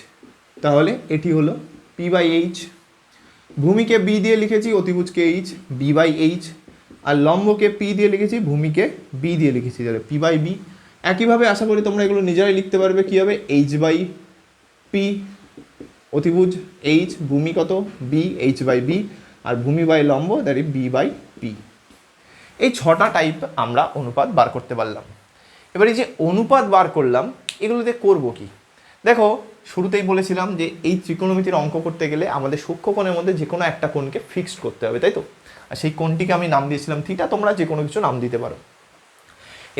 তাহলে এটি হলো পি বাই এইচ। ভূমিকে বি দিয়ে লিখেছি, অতিভুজকে এইচ, বি বাই এইচ। আর লম্বকে পি দিয়ে লিখেছি, ভূমিকে বি দিয়ে লিখেছি, তাহলে পি বাই বি। একইভাবে আশা করি তোমরা এগুলো নিজেরাই লিখতে পারবে। কী হবে? এইচ বাই পি, অতিভুজ এইচ, ভূমি কত? বি, এইচ বাই বি, আর ভূমি বাই লম্ব that is B by P. এই 6টা টাইপ আমরা অনুপাত বার করতে পারলাম। এবার এই যে অনুপাত বার করলাম, এগুলোতে করব কি? দেখো শুরুতেই বলেছিলাম যে এই ত্রিকোণমিতির অঙ্ক করতে গেলে আমাদের সূক্ষ্মকোণের মধ্যে যে কোনো একটা কোণকে ফিক্সড করতে হবে, তাই তো? আর সেই কোণটিকে আমি নাম দিয়েছিলাম থিটা, তোমরা যে কোনো কিছু নাম দিতে পারো।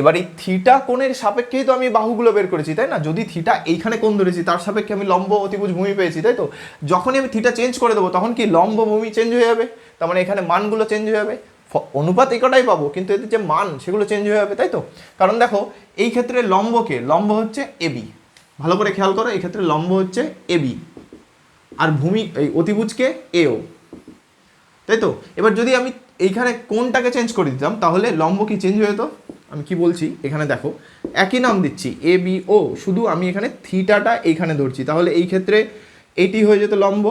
এবার এই থিটা কোণের সাপেক্ষেই তো আমি বাহুগুলো বের করেছি, তাই না? যদি থিটা এইখানে কোণ ধরেছি, তার সাপেক্ষে আমি লম্ব, অতিভুজ, ভূমি পেয়েছি, তাই তো? যখনই আমি থিটা চেঞ্জ করে দেবো, তখন কি লম্ব, ভূমি চেঞ্জ হয়ে যাবে, তার মানে এখানে মানগুলো চেঞ্জ হয়ে যাবে। অনুপাত একটাই পাবো, কিন্তু এদের যে মান সেগুলো চেঞ্জ হয়ে যাবে, তাই তো? কারণ দেখো এই ক্ষেত্রে লম্বকে, লম্ব হচ্ছে এবি, ভালো করে খেয়াল করো, এই ক্ষেত্রে লম্ব হচ্ছে এবি, আর ভূমি এই অতিভুজকে এও, তাই তো? এবার যদি আমি এইখানে কোণটাকে চেঞ্জ করে দিতাম, তাহলে লম্ব কি চেঞ্জ হয়ে যেত? আমি কি বলছি এখানে দেখো, একই নাম দিচ্ছি এ বি ও, শুধু আমি এখানে থিটাটা এইখানে ধরছি, তাহলে এই ক্ষেত্রে এটি হয়ে যেত লম্ব,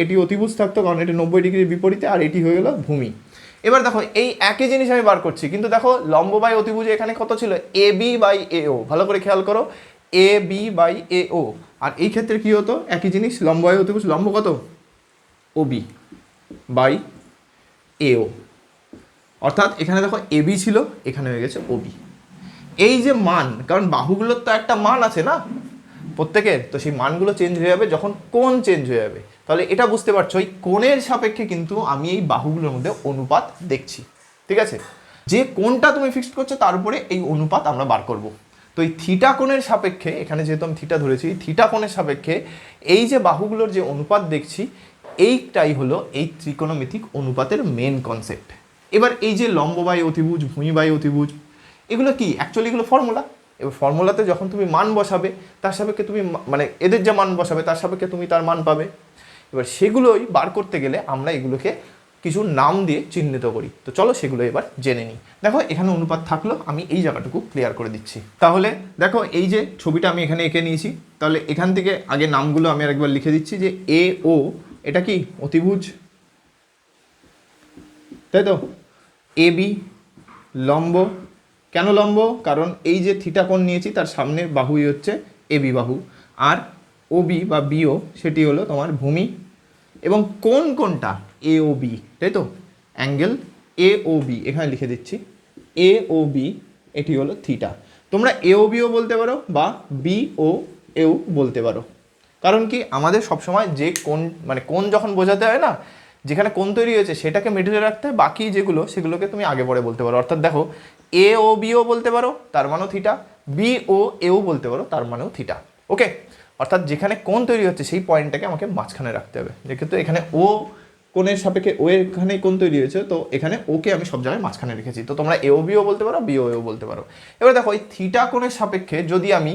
এটি অতিভুজ থাকতো, কারণ এটি 90 ডিগ্রির বিপরীতে, আর এটি হয়ে গেল ভূমি। এবার দেখো এই একই জিনিস আমি বার করছি, কিন্তু দেখো লম্ব বাই অতিভুজে এখানে কত ছিল? এ বি বাই এ ও, ভালো করে খেয়াল করো, এ বি বাই এ ও। আর এই ক্ষেত্রে কি হতো? একই জিনিস, লম্ব বাই অতিভুজ, লম্ব কত? ও বি বাই এও, অর্থাৎ এখানে দেখো এবি ছিল, এখানে হয়ে গেছে ওবি। এই যে মান, কারণ বাহুগুলোর তো একটা মান আছে না প্রত্যেকের, তো সেই মানগুলো চেঞ্জ হয়ে যাবে যখন কোণ চেঞ্জ হয়ে যাবে। তাহলে এটা বুঝতে পারছো, এই কোণের সাপেক্ষে কিন্তু আমি এই বাহুগুলোর মধ্যে অনুপাত দেখছি, ঠিক আছে? যে কোণটা তুমি ফিক্সড করছো তার উপরে এই অনুপাত আমরা বার করব। তো এই থিটা কোণের সাপেক্ষে, এখানে যেহেতু আমি থিটা ধরেছি, থিটা কোণের সাপেক্ষে এই যে বাহুগুলোর যে অনুপাত দেখছি, এইটাই হলো এই ত্রিকোণমিতিক অনুপাতের মেন কনসেপ্ট। এবার এই যে লম্ব বাই অতিভুজ, ভূমি বাই অতিভুজ, এগুলো কি? অ্যাকচুয়ালি এগুলো ফর্মুলা। এবার ফর্মুলাতে যখন তুমি মান বসাবে, তার সাপেক্ষে তুমি মানে এদের যে মান বসাবে তার সাপেক্ষে তুমি তার মান পাবে। এবার সেগুলোই বার করতে গেলে আমরা এগুলোকে কিছু নাম দিয়ে চিহ্নিত করি। তো চলো সেগুলো এবার জেনে নিই। দেখো এখানে অনুপাত থাকলো, আমি এই জায়গাটুকু ক্লিয়ার করে দিচ্ছি। তাহলে দেখো এই যে ছবিটা আমি এখানে এঁকে নিয়েছি, তাহলে এখান থেকে আগে নামগুলো আমি আরেকবার লিখে দিচ্ছি, যে এ ও এটা কি? অতিভুজ, তাই তো? এ বি লম্ব। কেন লম্ব? কারণ এই যে থিটা কোণ নিয়েছি তার সামনের বাহুই হচ্ছে এ বি বাহু। আর ও বি বা বিও সেটি হলো তোমার ভূমি। এবং কোন কোনটা? এ ও বি, তাই তো? অ্যাঙ্গেল এ ও বি এখানে লিখে দিচ্ছি, এ ও বি এটি হলো থিটা। তোমরা এও বিও বলতে পারো বা বি ও এও বলতে পারো, কারণ কি আমাদের সবসময় যে কোন মানে কোন যখন বোঝাতে হয় না, যেখানে কোন তৈরি হয়েছে সেটাকে মিডলে রাখতে হয়, বাকি যেগুলো সেগুলোকে তুমি আগে পরে বলতে পারো। অর্থাৎ দেখো এ ও বিও বলতে পারো তার মানেও থিটা, বি ও এও বলতে পারো তার মানেও থিটা। ওকে, অর্থাৎ যেখানে কোন তৈরি হচ্ছে সেই পয়েন্টটাকে আমাকে মাঝখানে রাখতে হবে। যেহেতু এখানে ও কোণের সাপেক্ষে ও এখানে কোণ তৈরি হয়েছে, তো এখানে ওকে আমি সব জায়গায় মাঝখানে রেখেছি। তো তোমরা এও বিও বলতে পারো, বিও এও বলতে পারো। এবার দেখো এই থিটা কোণের সাপেক্ষে যদি আমি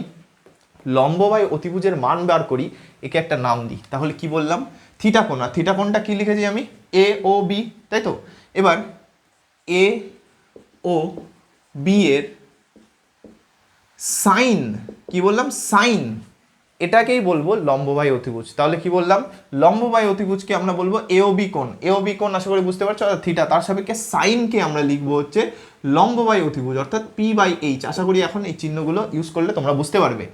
লম্ব বাই অতিভুজের মান বার করি, একে একটা নাম দিই, তাহলে কি বললাম? থিটা কোণ। আর থিটা কোণটা কি লিখেছি আমি? এ ও বি, তাই তো? এবার এ ও বি এর সাইন, কি বললাম? সাইন, এটাকেই বলবো লম্ব বাই অতিভুজ। তাহলে কি বললাম? লম্ব বাই অতিভুজকে আমরা বলবো এও বি কোণ। এও বি কোণ আশা করি বুঝতে পারছো। থিটা, তার সাপেক্ষে সাইনকে আমরা লিখবো হচ্ছে লম্ব বাই অতিভুজ, অর্থাৎ পি বাই এইচ। আশা করি এখন এই চিহ্নগুলো ইউজ করলে তোমরা বুঝতে পারবে।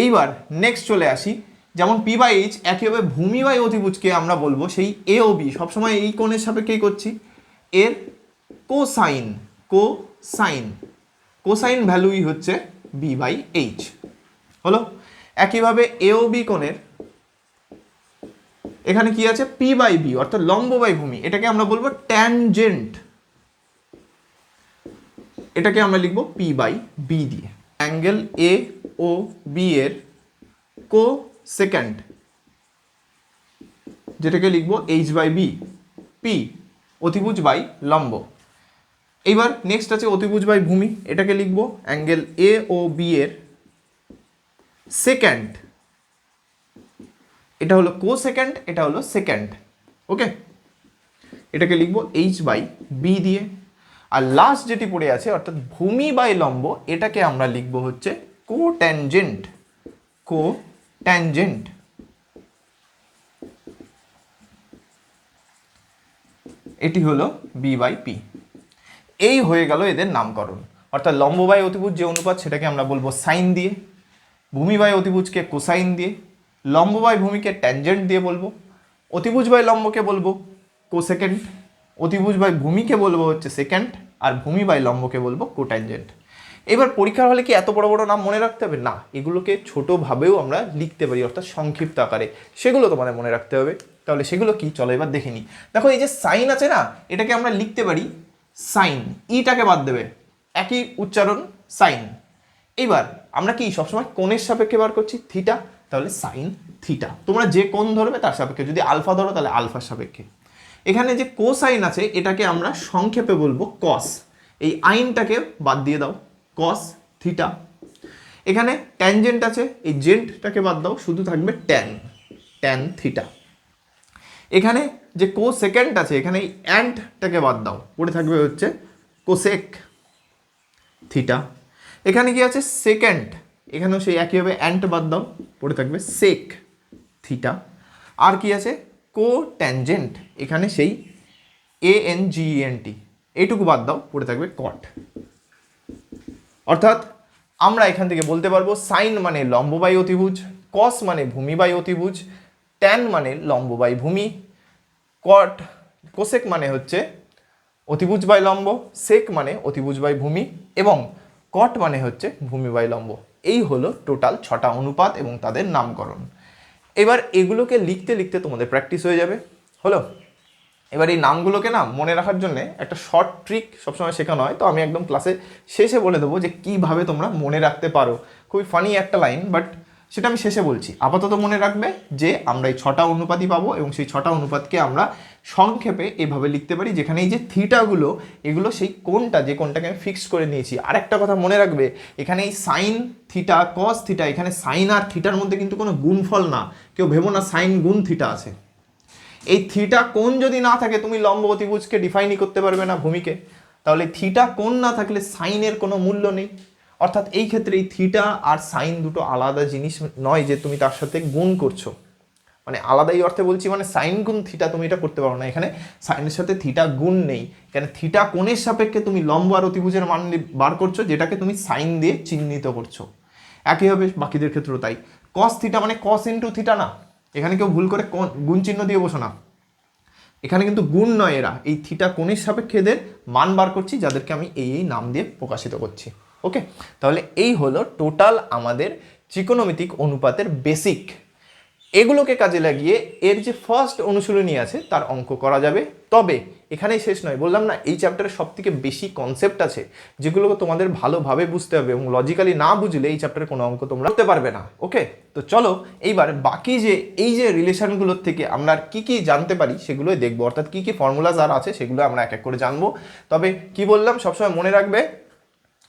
এইবার নেক্সট চলে আসি, যেমন পি বাই এইচ, একইভাবে ভূমি বাই অতিভুজকে আমরা বলবো সেই এ ও বি, সবসময় এই কোণের সাপেক্ষেই করছি, এর কোসাইন। কোসাইন, কোসাইন ভ্যালুই হচ্ছে বি বাই এইচ। হলো। একইভাবে এও বি কোণের এখানে কি আছে? পি বাই বি, অর্থাৎ লম্ব বাই ভূমি, এটাকে আমরা বলবো ট্যানজেন্ট। এটাকে আমরা লিখবো পি বাই বি দিয়ে। অ্যাঙ্গেল এ ও বি এর কো সেকেন্ড, যেটাকে লিখবো এইচ বাই বি, পি অতিভুজ বাই লম্ব। এইবার নেক্সট আছে অতিভুজ বাই ভূমি, এটাকে লিখবো অ্যাঙ্গেল এ ও বি এর সেকেন্ড, এটা হলো কো সেকেন্ড, এটা হলো সেকেন্ড। ওকে, এটাকে লিখবো এইচ বাই বি দিয়ে। আর লাস্ট যেটি পড়ে আছে অর্থাৎ ভূমি বাই লম্ব, এটাকে আমরা লিখবো হচ্ছে কো ট্যানজেন্ট। কো ট্যানজেন্ট, এটি হলো বি বাই পি। এই হয়ে গেল এদের নামকরণ। অর্থাৎ লম্ব বাই অতিভুজ যে অনুপাত সেটাকে আমরা বলবো সাইন দিয়ে, ভূমি বাই অতিভুজকে কোসাইন দিয়ে, লম্ব বাই ভূমিকে ট্যানজেন্ট দিয়ে বলবো, অতিভুজ বাই লম্বকে বলবো কোসেকেন্ড, অতিভুজ বাই ভূমিকে বলবো হচ্ছে সেকেন্ড, আর ভূমি বাই লম্বকে বলবো কোট্যানজেন্ট। এবার পরীক্ষার হলে কি এত বড় বড় নাম মনে রাখতে হবে? না, এগুলোকে ছোটোভাবেও আমরা লিখতে পারি, অর্থাৎ সংক্ষিপ্ত আকারে। সেগুলো তোমাদের মনে রাখতে হবে। তাহলে সেগুলো কি, চলো এবার দেখে নিই। দেখো এই যে সাইন আছে না, এটাকে আমরা লিখতে পারি সাইন, ইটাকে বাদ দেবে, একই উচ্চারণ সাইন। এইবার আমরা কি সবসময় কোণের সাপেক্ষে বার করছি? থিটা, তাহলে সাইন থিটা। তোমরা যে কোণ ধরবে তার সাপেক্ষে, যদি আলফা ধরো তাহলে আলফার সাপেক্ষে। এখানে যে কোসাইন আছে এটাকে আমরা সংক্ষেপে বলবো কস, এই আইনটাকে বাদ দিয়ে দাও, কস থিটা। এখানে ট্যানজেন্ট আছে, এই জেন্টটাকে বাদ দাও, শুধু থাকবে ট্যান, ট্যান থিটা। এখানে যে কো সেকেন্ড আছে, এখানে এই অ্যান্টটাকে বাদ দাও, পড়ে থাকবে হচ্ছে কোসেক থিটা। এখানে কি আছে? সেকেন্ড, এখানেও সেই একইভাবে অ্যান্ট বাদ দাও, পড়ে থাকবে সেক থিটা। আর কি আছে? কো ট্যানজেন্ট, এখানে সেই ANGENT, এইটুকু বাদ দাও, পড়ে থাকবে কট। অর্থাৎ আমরা এখান থেকে বলতে পারবো সাইন মানে লম্ব বাই অতিভুজ, কস মানে ভূমি বাই অতিভুজ, ট্যান মানে লম্ব বাই ভূমি, কট কোসেক মানে হচ্ছে অতিভুজ বাই লম্ব, সেক মানে অতিভুজ বাই ভূমি, এবং কট মানে হচ্ছে ভূমি বাই লম্ব। এই হলো টোটাল 6টা অনুপাত এবং তাদের নামকরণ। এবার এগুলোকে লিখতে লিখতে তোমাদের প্র্যাকটিস হয়ে যাবে। হলো। এবার এই নামগুলোকে না মনে রাখার জন্য একটা শর্ট ট্রিক সবসময় শেখানো হয়, তো আমি একদম ক্লাসে শেষে বলে দেবো যে কীভাবে তোমরা মনে রাখতে পারো। খুবই ফানি একটা লাইন, বাট সেটা আমি শেষে বলছি। আপাতত মনে রাখবে যে আমরা এই 6টা অনুপাতই পাবো, এবং সেই 6টা অনুপাতকে আমরা সংক্ষেপে এভাবে লিখতে পারি, যেখানে এই যে থিটাগুলো, এগুলো সেই কোণটা, যে কোণটাকে আমি ফিক্সড করে নিয়েছি। আর একটা কথা মনে রাখবে, এখানে এই সাইন থিটা, কস থিটা, এখানে সাইন আর থিটার মধ্যে কিন্তু কোনো গুণফল না। কেউ ভেবো না সাইন গুণ থিটা আছে। এই থিটা কোণ যদি না থাকে, তুমি লম্ব অতিভুজকে ডিফাইনই করতে পারবে না, ভূমিকে। তাহলে থিটা কোণ না থাকলে সাইনের কোনো মূল্য নেই। অর্থাৎ এই ক্ষেত্রে এই থিটা আর সাইন দুটো আলাদা জিনিস নয় যে তুমি তার সাথে গুণ করছো, মানে আলাদা এই অর্থে বলছি, মানে সাইন গুণ থিটা তুমি এটা করতে পারো না। এখানে সাইনের সাথে থিটা গুণ নেই, এখানে থিটা কোণের সাপেক্ষে তুমি লম্ব আর অতিভুজের মান বার করছো, যেটাকে তুমি সাইন দিয়ে চিহ্নিত করছো। একইভাবে বাকিদের ক্ষেত্রেও তাই। কস থিটা মানে কস ইন্টু থিটা না, এখানে কেউ ভুল করে গুণ চিহ্ন দিয়ে বসো না, এখানে কিন্তু গুণ নয়, এরা এই থিটা কোণের সাপেক্ষে এদের মান বার করছি, যাদেরকে আমি এই নাম দিয়ে প্রকাশিত করছি। ওকে, তাহলে এই হলো টোটাল আমাদের ত্রিকোণমিতিক অনুপাতের বেসিক। এগুলোকে কাজে লাগিয়ে এর যে ফার্স্ট অনুশীলনী আছে তার অঙ্ক করা যাবে। তবে এখানেই শেষ নয়, বললাম না এই চ্যাপ্টারে সব থেকে বেশি কনসেপ্ট আছে যেগুলোকে তোমাদের ভালোভাবে বুঝতে হবে, এবং লজিক্যালি না বুঝলে এই চ্যাপ্টারে কোনো অঙ্ক তোমরা করতে পারবে না। ওকে, তো চলো এইবার বাকি যে এই যে রিলেশনগুলোর থেকে আমরা কি কি জানতে পারি সেগুলোই দেখবো, অর্থাৎ কি কি ফর্মুলাস আর আছে সেগুলো আমরা এক এক করে জানবো। তবে কি বললাম সবসময় মনে রাখবে,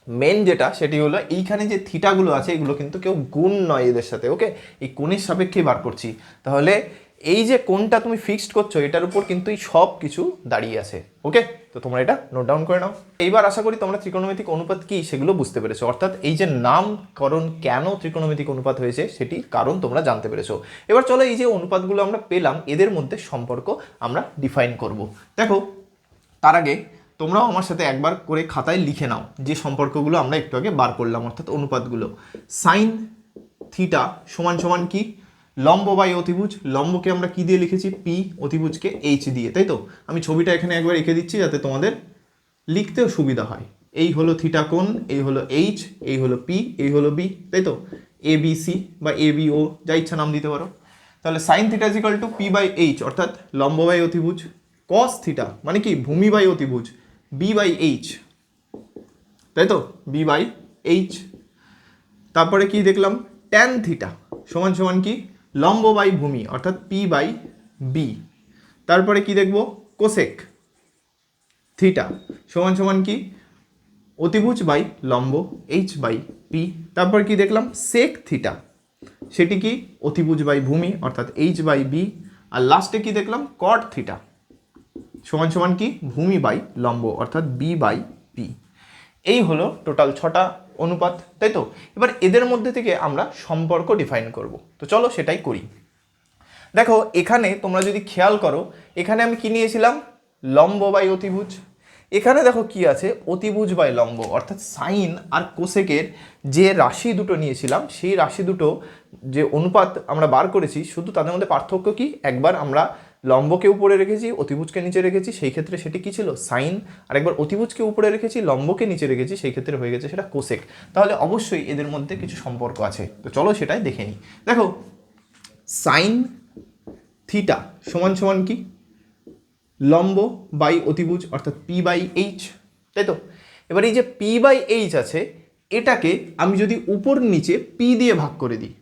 মেন যেটা সেটি হলো এইখানে যে থিটাগুলো আছে এগুলো কিন্তু কেউ গুণ নয় এদের সাথে। ওকে, এই কোণের সাপেক্ষে বার করছি, তাহলে এই যে কোণটা তুমি ফিক্সড করছো এটার উপর কিন্তু এই সব কিছু দাঁড়িয়ে আছে। ওকে, তো তোমরা এটা নোট ডাউন করে নাও। এইবার আশা করি তোমরা ত্রিকোণমিতিক অনুপাত কি সেগুলো বুঝতে পেরেছো, অর্থাৎ এই যে নামকরণ কেন ত্রিকোণমিতিক অনুপাত হয়েছে সেটি কারণ তোমরা জানতে পেরেছো। এবার চলো এই যে অনুপাতগুলো আমরা পেলাম এদের মধ্যে সম্পর্ক আমরা ডিফাইন করব। দেখো তার আগে তোমরাও আমার সাথে একবার করে খাতায় লিখে নাও যে সম্পর্কগুলো আমরা একটু আগে বার করলাম, অর্থাৎ অনুপাতগুলো। সাইন থিটা সমান সমান কি, লম্ব বাই অতিভুজ, লম্বকে আমরা কি দিয়ে লিখেছি পি, অতিভুজকে এইচ দিয়ে, তাই তো। আমি ছবিটা এখানে একবার এঁকে দিচ্ছি যাতে তোমাদের লিখতেও সুবিধা হয়। এই হলো থিটা কোণ, এই হলো এইচ, এই হলো পি, এই হলো বি, তাই তো। এ বি সি বা এ বি ও যা ইচ্ছা নাম দিতে পারো। তাহলে sine theta is equal to P by H, অর্থাৎ লম্ব বাই অতিভুজ। কস থিটা মানে কি ভূমি বাই অতিভুজ, বি বাই এইচ, তাই তো, বি বাই এইচ। তারপরে কি দেখলাম, ট্যান থিটা সমান সমান কি লম্ব বাই ভূমি, অর্থাৎ পি বাই বি। তারপরে কি দেখব, কোসেক থিটা সমান সমান কি অতিভুজ বাই লম্ব, এইচ বাই পি। তারপর কি দেখলাম, সেক থিটা, সেটি কি অতিভুজ বাই ভূমি, অর্থাৎ এইচ বাই বি। আর লাস্টে কি দেখলাম, কট থিটা সমান সমান কি ভূমি বাই লম্ব, অর্থাৎ বি বাই পি। এই হলো টোটাল 6টা অনুপাত, তাই তো। এবার এদের মধ্যে থেকে আমরা সম্পর্ক ডিফাইন করব, তো চলো সেটাই করি। দেখো এখানে তোমরা যদি খেয়াল করো, এখানে আমি কি নিয়েছিলাম, লম্ব বাই অতিভুজ। এখানে দেখো কি আছে, অতিভুজ বাই লম্ব, অর্থাৎ সাইন আর কোসেকের যে রাশি দুটো নিয়েছিলাম সেই রাশি দুটো যে অনুপাত আমরা বার করেছি, শুধু তাদের মধ্যে পার্থক্য কি, একবার আমরা লম্বকে উপরে রেখেছি অতিভুজকে নিচে রেখেছি, সেই ক্ষেত্রে সেটি কি ছিল সাইন, আর একবার অতিভুজকে উপরে রেখেছি লম্বকে নিচে রেখেছি, সেই ক্ষেত্রে হয়ে গেছে সেটা কোসেক। তাহলে অবশ্যই এদের মধ্যে কিছু সম্পর্ক আছে, তো চলো সেটাই দেখে নিই। দেখো সাইন থিটা সমান সমান কি লম্ব বাই অতিভুজ, অর্থাৎ পি বাই এইচ, তাই তো। এবার এই যে পি বাই এইচ আছে এটাকে আমি যদি উপর নিচে পি দিয়ে ভাগ করে দিই,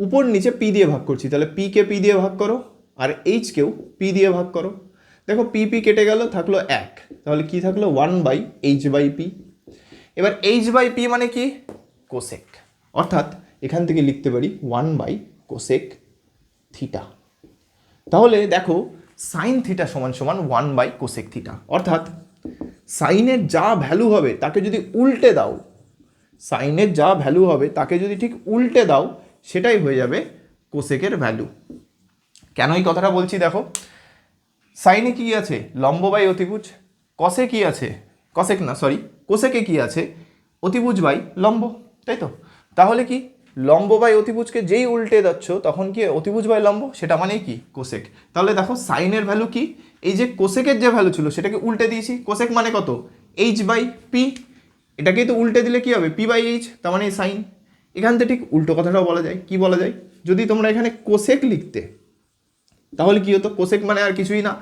উপর নিচে পি দিয়ে ভাগ করছি, তাহলে পি কে পি দিয়ে ভাগ করো আর এইচকেও পি দিয়ে ভাগ করো। দেখো পি পি কেটে গেল, থাকলো 1, তাহলে কি থাকলো 1 বাই এইচ বাই পি। এবার এইচ বাই পি মানে কি কোসেক, অর্থাৎ এখান থেকে লিখতে পারি 1 বাই কোসেক থিটা। তাহলে দেখো সাইন থিটা সমান সমান 1 বাই কোসেক থিটা, অর্থাৎ সাইনের যা ভ্যালু হবে তাকে যদি উল্টে দাও, সাইনের যা ভ্যালু হবে তাকে যদি ঠিক উল্টে দাও সেটাই হয়ে যাবে কোসেকের ভ্যালু। কেন এই কথাটা বলছি দেখো, সাইনে কি আছে লম্ব বাই অতিভুজ, কসে কি আছে, কসেক না সরি কোসেকে কি আছে অতিভুজ বাই লম্ব, তাই তো। তাহলে কি লম্ব বাই অতিভুজকে যেই উল্টে যাচ্ছ তখন কি অতিভুজ বাই লম্ব, সেটা মানেই কি কোসেক। তাহলে দেখো সাইনের ভ্যালু কি, এই যে কোসেকের যে ভ্যালু ছিল সেটাকে উল্টে দিয়েছি, কোসেক মানে কত এইচ বাই পি, এটাকেই তো উল্টে দিলে কি হবে পি বাই এইচ, তার মানে সাইন। এখান থেকে ঠিক উল্টো কথাটাও বলা যায়, কি বলা যায়, যদি তোমরা এখানে কোসেক লিখতে তাহলে কি হতো, কোসেক মানে আর কিছুই না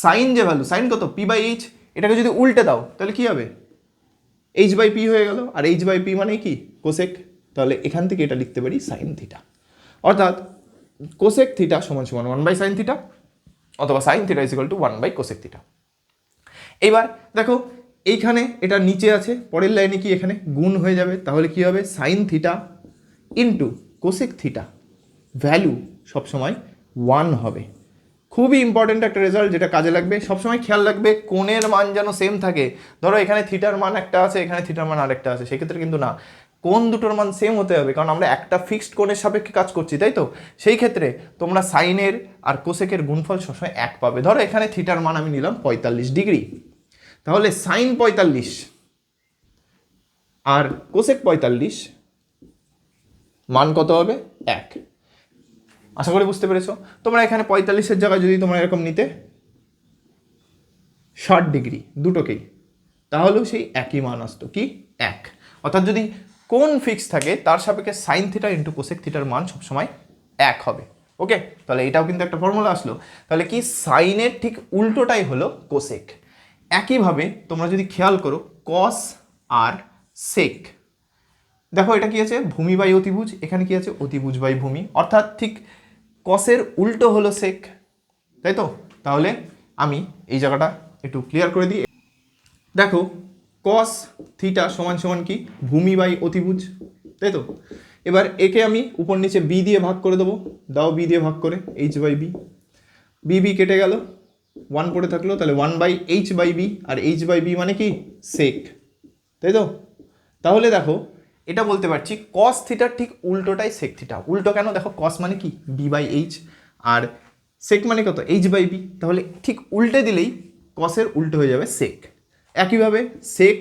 সাইন যে ভ্যালু, সাইন কত পি বাই এইচ, এটাকে যদি উল্টে দাও তাহলে কি হবে এইচ বাই পি হয়ে গেল, আর এইচ বাই পি মানে কি কোসেক। তাহলে এখান থেকে এটা লিখতে পারি সাইন থিটা, অর্থাৎ কোসেক থিটা সমান সমান 1 বাই সাইন থিটা, অথবা sine theta is equal to 1 by cosec theta. এইবার দেখো এইখানে এটা নিচে আছে, পরের লাইনে কি এখানে গুণ হয়ে যাবে, তাহলে কি হবে sine theta into cosec theta, value সবসময় 1 হবে। খুবই ইম্পর্টেন্ট একটা রেজাল্ট যেটা কাজে লাগবে, সবসময় খেয়াল রাখবে কোণের মান যেন সেম থাকে। ধরো এখানে থিটার মান একটা আছে, এখানে থিটার মান আরেকটা আছে, সেক্ষেত্রে কিন্তু না, কোণ দুটোর মান সেম হতে হবে, কারণ আমরা একটা ফিক্সড কোণের সাপেক্ষে কাজ করছি, তাই তো। সেই ক্ষেত্রে তোমরা সাইনের আর কোসেকের গুণফল সবসময় 1 পাবে। ধরো এখানে থিটার মান আমি নিলাম 45 ডিগ্রি, তাহলে সাইন 45 আর কোসেক 45 মান কত হবে 1। আশা করি বুঝতে পেরেছো। তোমরা এখানে 45-এর জায়গায় যদি তোমরা এরকম নিতে 60 ডিগ্রি দুটোকেই, তাহলেও সেই একই মান আসতো কি 1, অর্থাৎ যদি কোন ফিক্স থাকে তার সাপেক্ষে সাইন থিটা ইন্টু কোসেক থিটার মান সবসময় এক হবে। ওকে, তাহলে এটাও কিন্তু একটা ফর্মুলা আসলো। তাহলে কি সাইনের ঠিক উল্টোটাই হলো কোসেক। একইভাবে তোমরা যদি খেয়াল করো কস আর সেক, দেখো এটা কি আছে ভূমি বাই অতিভুজ, এখানে কি আছে অতিভুজ বাই ভূমি, অর্থাৎ ঠিক কসের উল্টো হলো সেক, তাই তো। তাহলে আমি এই জায়গাটা একটু ক্লিয়ার করে দিই। দেখো কস থিটা সমান সমান কি ভূমি বাই অতিভুজ, তাই তো। এবার একে আমি উপর নিচে বি দিয়ে ভাগ করে দেবো, দাও বি দিয়ে ভাগ করে, H by B, B B কেটে গেল, 1 পড়ে থাকলো, তাহলে 1 বাই এইচ বাই বি, আর এইচ বাই বি মানে কি সেক, তাই তো। তাহলে দেখো এটা বলতে পারছি কস থিটার ঠিক উল্টোটাই সেক থিটা। উল্টো কেন, দেখো কস মানে কি বি বাই এইচ, আর সেক মানে কত এইচ বাই বি, তাহলে ঠিক উল্টে দিলেই কসের উল্টো হয়ে যাবে সেক। একইভাবে sec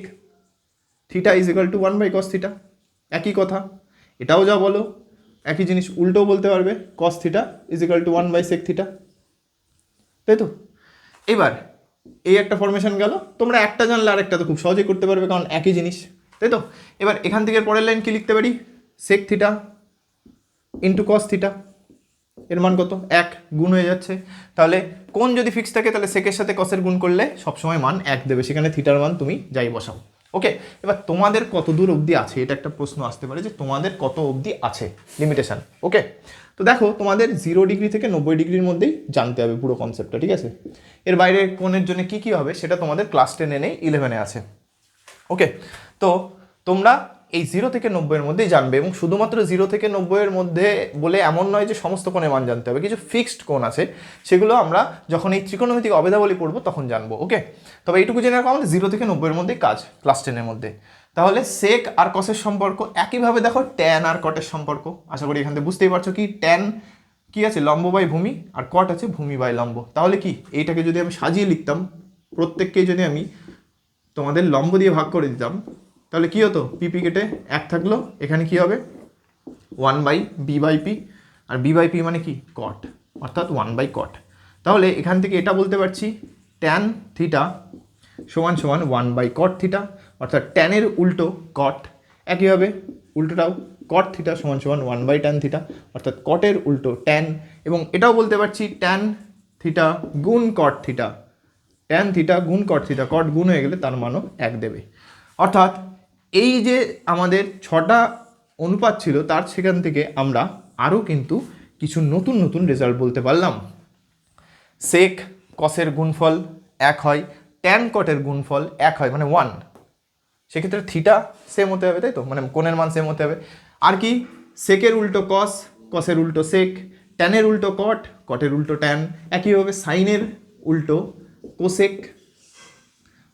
theta is equal to 1 by cos theta, একই কথা, এটাও যা বলো একই জিনিস, উল্টোও বলতে পারবে cos theta is equal to 1 by sec theta, তাই তো। এবার এই একটা ফরমেশন গেল, তোমরা একটা জানলে আরেকটা তো খুব সহজেই করতে পারবে, কারণ একই জিনিস, তাই তো। এবার এখান থেকে পরের লাইন কি লিখতে পারি, sec theta into cos theta, এর মান কত 1, গুণ হয়ে যাচ্ছে। তাহলে কোন যদি ফিক্স থাকে তাহলে সেকের সাথে কসের গুণ করলে সবসময় মান 1 দেবে, সেখানে থিটার মান তুমি যাই বসাও। ওকে, এবার তোমাদের কত দূর অবধি আছে, এটা একটা প্রশ্ন আসতে পারে যে তোমাদের কত অবধি আছে লিমিটেশন। ওকে, তো দেখো তোমাদের 0 ডিগ্রি থেকে 90 ডিগ্রির মধ্যেই জানতে হবে পুরো কনসেপ্টটা, ঠিক আছে। এর বাইরে কোণের জন্য কি কি হবে সেটা তোমাদের ক্লাস 10 নেই 11-এ আছে। ওকে, তো তোমরা এই 0 থেকে 90-এর মধ্যেই জানবে, এবং শুধুমাত্র 0 থেকে 90-এর মধ্যে বলে এমন নয় যে সমস্ত কোণের মান জানতে হবে, কিছু ফিক্সড কোণ আছে, সেগুলো আমরা যখন এই ত্রিকোণমিতিক অবেদাবলী পড়বো তখন জানবো। ওকে, তবে এইটুকু জেনে রাখো আমাদের 0 থেকে 90-এর মধ্যেই কাজ ক্লাস 10-এর মধ্যে। তাহলে সেক আর কসের সম্পর্ক, একইভাবে দেখো ট্যান আর কটের সম্পর্ক, আশা করি এখান থেকে বুঝতেই পারছো কি ট্যান কি আছে লম্ব বাই ভূমি, আর কট আছে ভূমি বাই লম্ব। তাহলে কি এইটাকে যদি আমি সাজিয়ে লিখতাম, প্রত্যেককেই যদি আমি তোমাদের লম্ব দিয়ে ভাগ করে দিতাম, তাহলে কি হতো পিপি কেটে 1 থাকলো, এখানে কি হবে 1 বাই বি বাই পি, আর বি বাই পি মানে কি কট, অর্থাৎ 1 বাই কট। তাহলে এখান থেকে এটা বলতে পারছি ট্যান থিটা সমান সমান 1 বাই কট থিটা, অর্থাৎ ট্যানের উল্টো কট। একইভাবে উল্টোটাও কট থিটা সমান সমান 1 বাই ট্যান থিটা, অর্থাৎ কটের উল্টো ট্যান। এবং এটাও বলতে পারছি ট্যান থিটা গুণ কট থিটা, ট্যান থিটা গুণ কট থিটা, কট গুণ হয়ে গেলে তার মানও 1 দেবে। অর্থাৎ এই যে আমাদের 6টা অনুপাত ছিল, তার সেখান থেকে আমরা আরও কিন্তু কিছু নতুন নতুন রেজাল্ট বলতে পারলাম। সেক কসের গুণফল 1 হয়, ট্যান কটের গুণফল 1 হয়, মানে 1, সেক্ষেত্রে থিটা সেম হতে হবে, তাই তো, মানে কোণের মান সেম হতে হবে। আর কি সেকের উল্টো কস, কসের উল্টো সেক, ট্যানের উল্টো কট, কটের উল্টো ট্যান, একইভাবে সাইনের উল্টো কোসেক,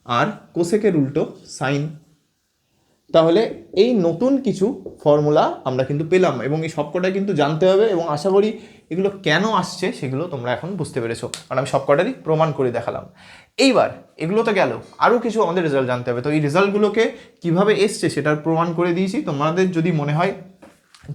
আর কোসেকের উল্টো সাইন। তাহলে এই নতুন কিছু ফর্মুলা আমরা কিন্তু পেলাম, এবং এই সবকটাই কিন্তু জানতে হবে, এবং আশা করি এগুলো কেন আসছে সেগুলো তোমরা এখন বুঝতে পেরেছো, কারণ আমি সবকটারই প্রমাণ করে দেখালাম। এইবার এগুলো তো গেল, আরও কিছু আমাদের রেজাল্ট জানতে হবে। তো এই রেজাল্টগুলোকে কীভাবে এসছে সেটার প্রমাণ করে দিয়েছি। তোমাদের যদি মনে হয়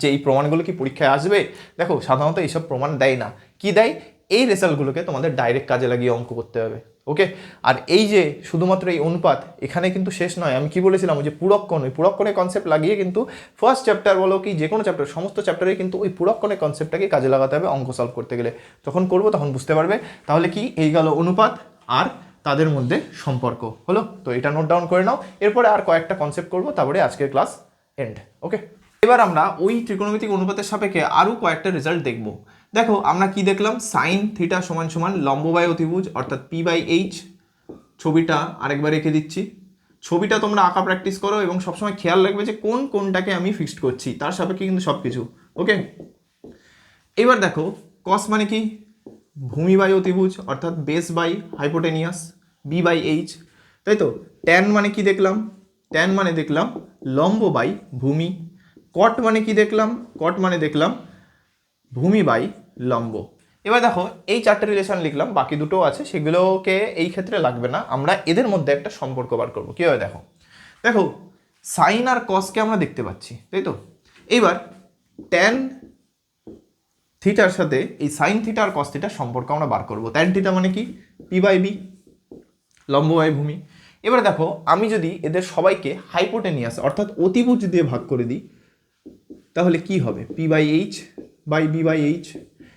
যে এই প্রমাণগুলো কি পরীক্ষায় আসবে, দেখো সাধারণত এইসব প্রমাণ দেয় না, কি দেয় এই রেজাল্টগুলোকে তোমাদের ডাইরেক্ট কাজে লাগিয়ে অঙ্ক করতে হবে। ওকে, আর এই যে শুধুমাত্র এই অনুপাত এখানে কিন্তু শেষ নয়। আমি কি বলেছিলাম ওই যে পুরক্ষণ, ওই পুরক্ষণের কনসেপ্ট লাগিয়ে কিন্তু ফার্স্ট চ্যাপ্টার বলো কি যে কোনো চ্যাপ্টার, সমস্ত চ্যাপ্টারে কিন্তু ওই পুরক্ষণের কনসেপ্টটাকে কাজে লাগাতে হবে অঙ্ক সলভ করতে গেলে। যখন করবো তখন বুঝতে পারবে। তাহলে কি এই গেল অনুপাত আর তাদের মধ্যে সম্পর্ক হলো। তো এটা নোট ডাউন করে নাও, এরপরে আর কয়েকটা কনসেপ্ট করবো, তারপরে আজকের ক্লাস এন্ড। ওকে, এবার আমরা ওই ত্রিকোণমিতিক অনুপাতের সাপেক্ষে আরও কয়েকটা রেজাল্ট দেখব। দেখো আমরা কি দেখলাম, সাইন থিটা সমান সমান লম্ব বাই অতিভুজ, অর্থাৎ পি বাই এইচ। ছবিটা আরেকবার রেখে দিচ্ছি, ছবিটা তোমরা আঁকা প্র্যাকটিস করো, এবং সবসময় খেয়াল রাখবে যে কোন কোনটাকে আমি ফিক্সড করছি, তার সাপেক্ষে কিন্তু সব কিছু। ওকে, এবার দেখো কস মানে কি ভূমি বাই অতিভুজ, অর্থাৎ base by hypotenuse, B by H, তাই তো। ট্যান মানে কি দেখলাম, ট্যান মানে দেখলাম লম্ব বাই ভূমি। কট মানে কি দেখলাম, কট মানে দেখলাম ভূমি বাই লম্ব। এবার দেখো এই 4টে রিলেশন লিখলাম, বাকি দুটো আছে সেগুলোকে এই ক্ষেত্রে লাগবে না, আমরা এদের মধ্যে একটা সম্পর্ক বার করবো। কীভাবে দেখো, দেখো সাইন আর কসকে আমরা দেখতে পাচ্ছি, তাই তো। এইবার ট্যান থিটার সাথে এই সাইন থিটা আর কস থিটার সম্পর্ক আমরা বার করবো। ট্যান থিটা মানে কি পি বাই বি, লম্ব বাই ভূমি। এবার দেখো আমি যদি এদের সবাইকে হাইপোটেনিয়াস অর্থাৎ অতিভুজ দিয়ে ভাগ করে দিই তাহলে কি হবে P by H by B by H.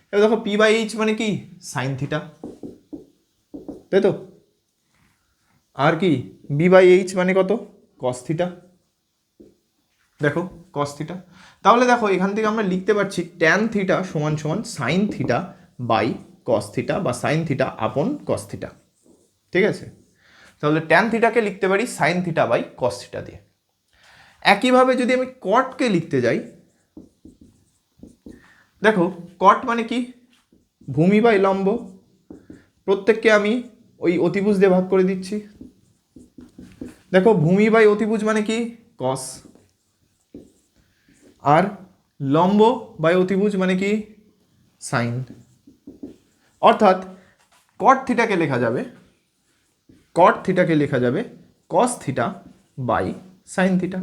এবার দেখো পি বাই এইচ মানে কি সাইন থিটা, তাই তো, আর কি বি বাই এইচ মানে কত কস থিটা, দেখো কস থিটা। তাহলে দেখো এখান থেকে আমরা লিখতে পারছি ট্যান থিটা সমান সমান sine theta by cos theta বা সাইন থিটা আপন কস থিটা, ঠিক আছে। তাহলে ট্যান থিটাকে লিখতে পারি sine theta by cos theta দিয়ে। একইভাবে যদি আমি কটকে লিখতে যাই, দেখো কট মানে কি ভূমি বাই লম্ব, প্রত্যেককে আমি ওই অতিভুজ দিয়ে ভাগ করে দিচ্ছি। দেখো ভূমি বাই অতিভুজ মানে কি কস, আর লম্ব বাই অতিভুজ মানে কি সাইন। অর্থাৎ কট থিটাকে লেখা যাবে cos theta by sine theta.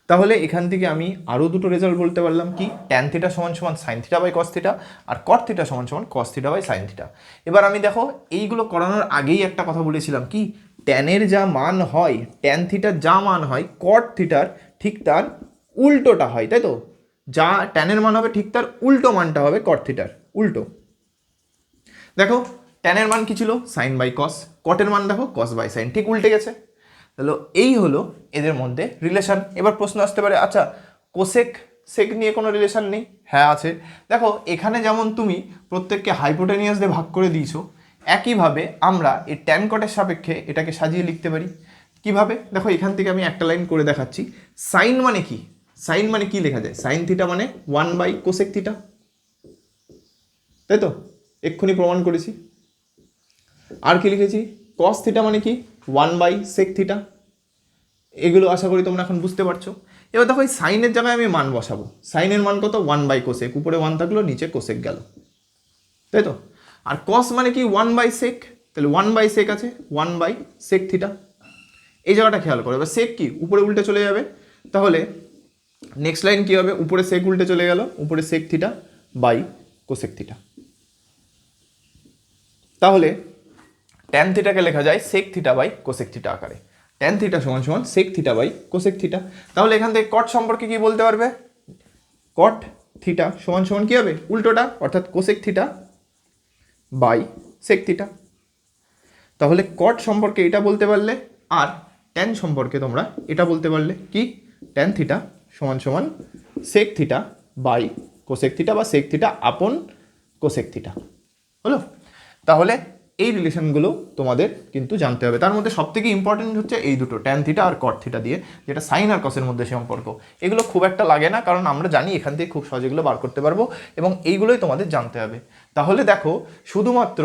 তাহলে এখান থেকে আমি আরও দুটো রেজাল্ট বলতে পারলাম কি ট্যান থিটা সমান সমান sine theta by cos theta আর কট থিটা সমান সমান cos theta by sine theta. এবার আমি দেখো এইগুলো করানোর আগেই একটা কথা বলেছিলাম কি ট্যানের যা মান হয় ট্যান থিটার যা মান হয় কট থিটার ঠিক তার উল্টোটা হয়, তাই তো, যা ট্যানের মান হবে ঠিক তার উল্টো মানটা হবে কট থিটার উল্টো। দেখো ট্যানের মান কি ছিল সাইন বাই কস, কটের মান দেখো কস বাই সাইন, ঠিক উল্টে গেছে। তাহলে এই হলো এদের মধ্যে রিলেশন। এবার প্রশ্ন আসতে পারে আচ্ছা কোসেক সেক নিয়ে কোনো রিলেশন নেই? হ্যাঁ আছে। দেখো এখানে যেমন তুমি প্রত্যেককে হাইপোটেনিয়াস দিয়ে ভাগ করে দিয়েছো, একইভাবে আমরা এই ট্যান কটের সাপেক্ষে এটাকে সাজিয়ে লিখতে পারি। কিভাবে? দেখো এখান থেকে আমি একটা লাইন করে দেখাচ্ছি। সাইন মানে কি, সাইন মানে কি লেখা যায়, সাইন থিটা মানে 1 বাই কোসেক থিটা, তাই তো, এক্ষুনি প্রমাণ করেছি। আর কি লিখেছি কস থিটা মানে কি 1 বাই সেক থিটা, এগুলো আশা করি তোমরা এখন বুঝতে পারছো। এবার দেখো এই সাইনের জায়গায় আমি মান বসাবো, সাইনের মান কত 1 বাই কোসেক, উপরে 1 থাকলো নিচে কোসেক গেল, তাই তো। আর কস মানে কি 1 বাই সেক, তাহলে 1 বাই সেক আছে 1 বাই সেক থিটা, এই জায়গাটা খেয়াল করো। এবার সেক কি উপরে উল্টে চলে যাবে, তাহলে নেক্সট লাইন কি হবে উপরে সেক উল্টে চলে গেল, উপরে sec theta by cosec theta. তাহলে ট্যান থিটাকে লেখা যায় sec theta by cosec theta আকারে, ট্যান থিটা সমান সমান sec theta by cosec theta. তাহলে এখান থেকে কট সম্পর্কে কি বলতে পারবে, কট থিটা সমান সমান কি হবে উল্টোটা অর্থাৎ cosec theta by sec theta. তাহলে কট সম্পর্কে এটা বলতে পারলে, আর ট্যান সম্পর্কে তোমরা এটা বলতে পারলে কি ট্যান থিটা সমান সমান sec theta by cosec theta বা সেক থিটা আপন কোসেক থিটা হলো। তাহলে এই রিলেশনগুলো তোমাদের কিন্তু জানতে হবে। তার মধ্যে সবথেকে ইম্পর্টেন্ট হচ্ছে এই দুটো ট্যান থিটা আর কট থিটা দিয়ে, যেটা সাইন আর কসের মধ্যে সম্পর্ক। এগুলো খুব একটা লাগে না, কারণ আমরা জানি এখান থেকে খুব সহজে এগুলো বার করতে পারবো এবং এইগুলোই তোমাদের জানতে হবে। তাহলে দেখো শুধুমাত্র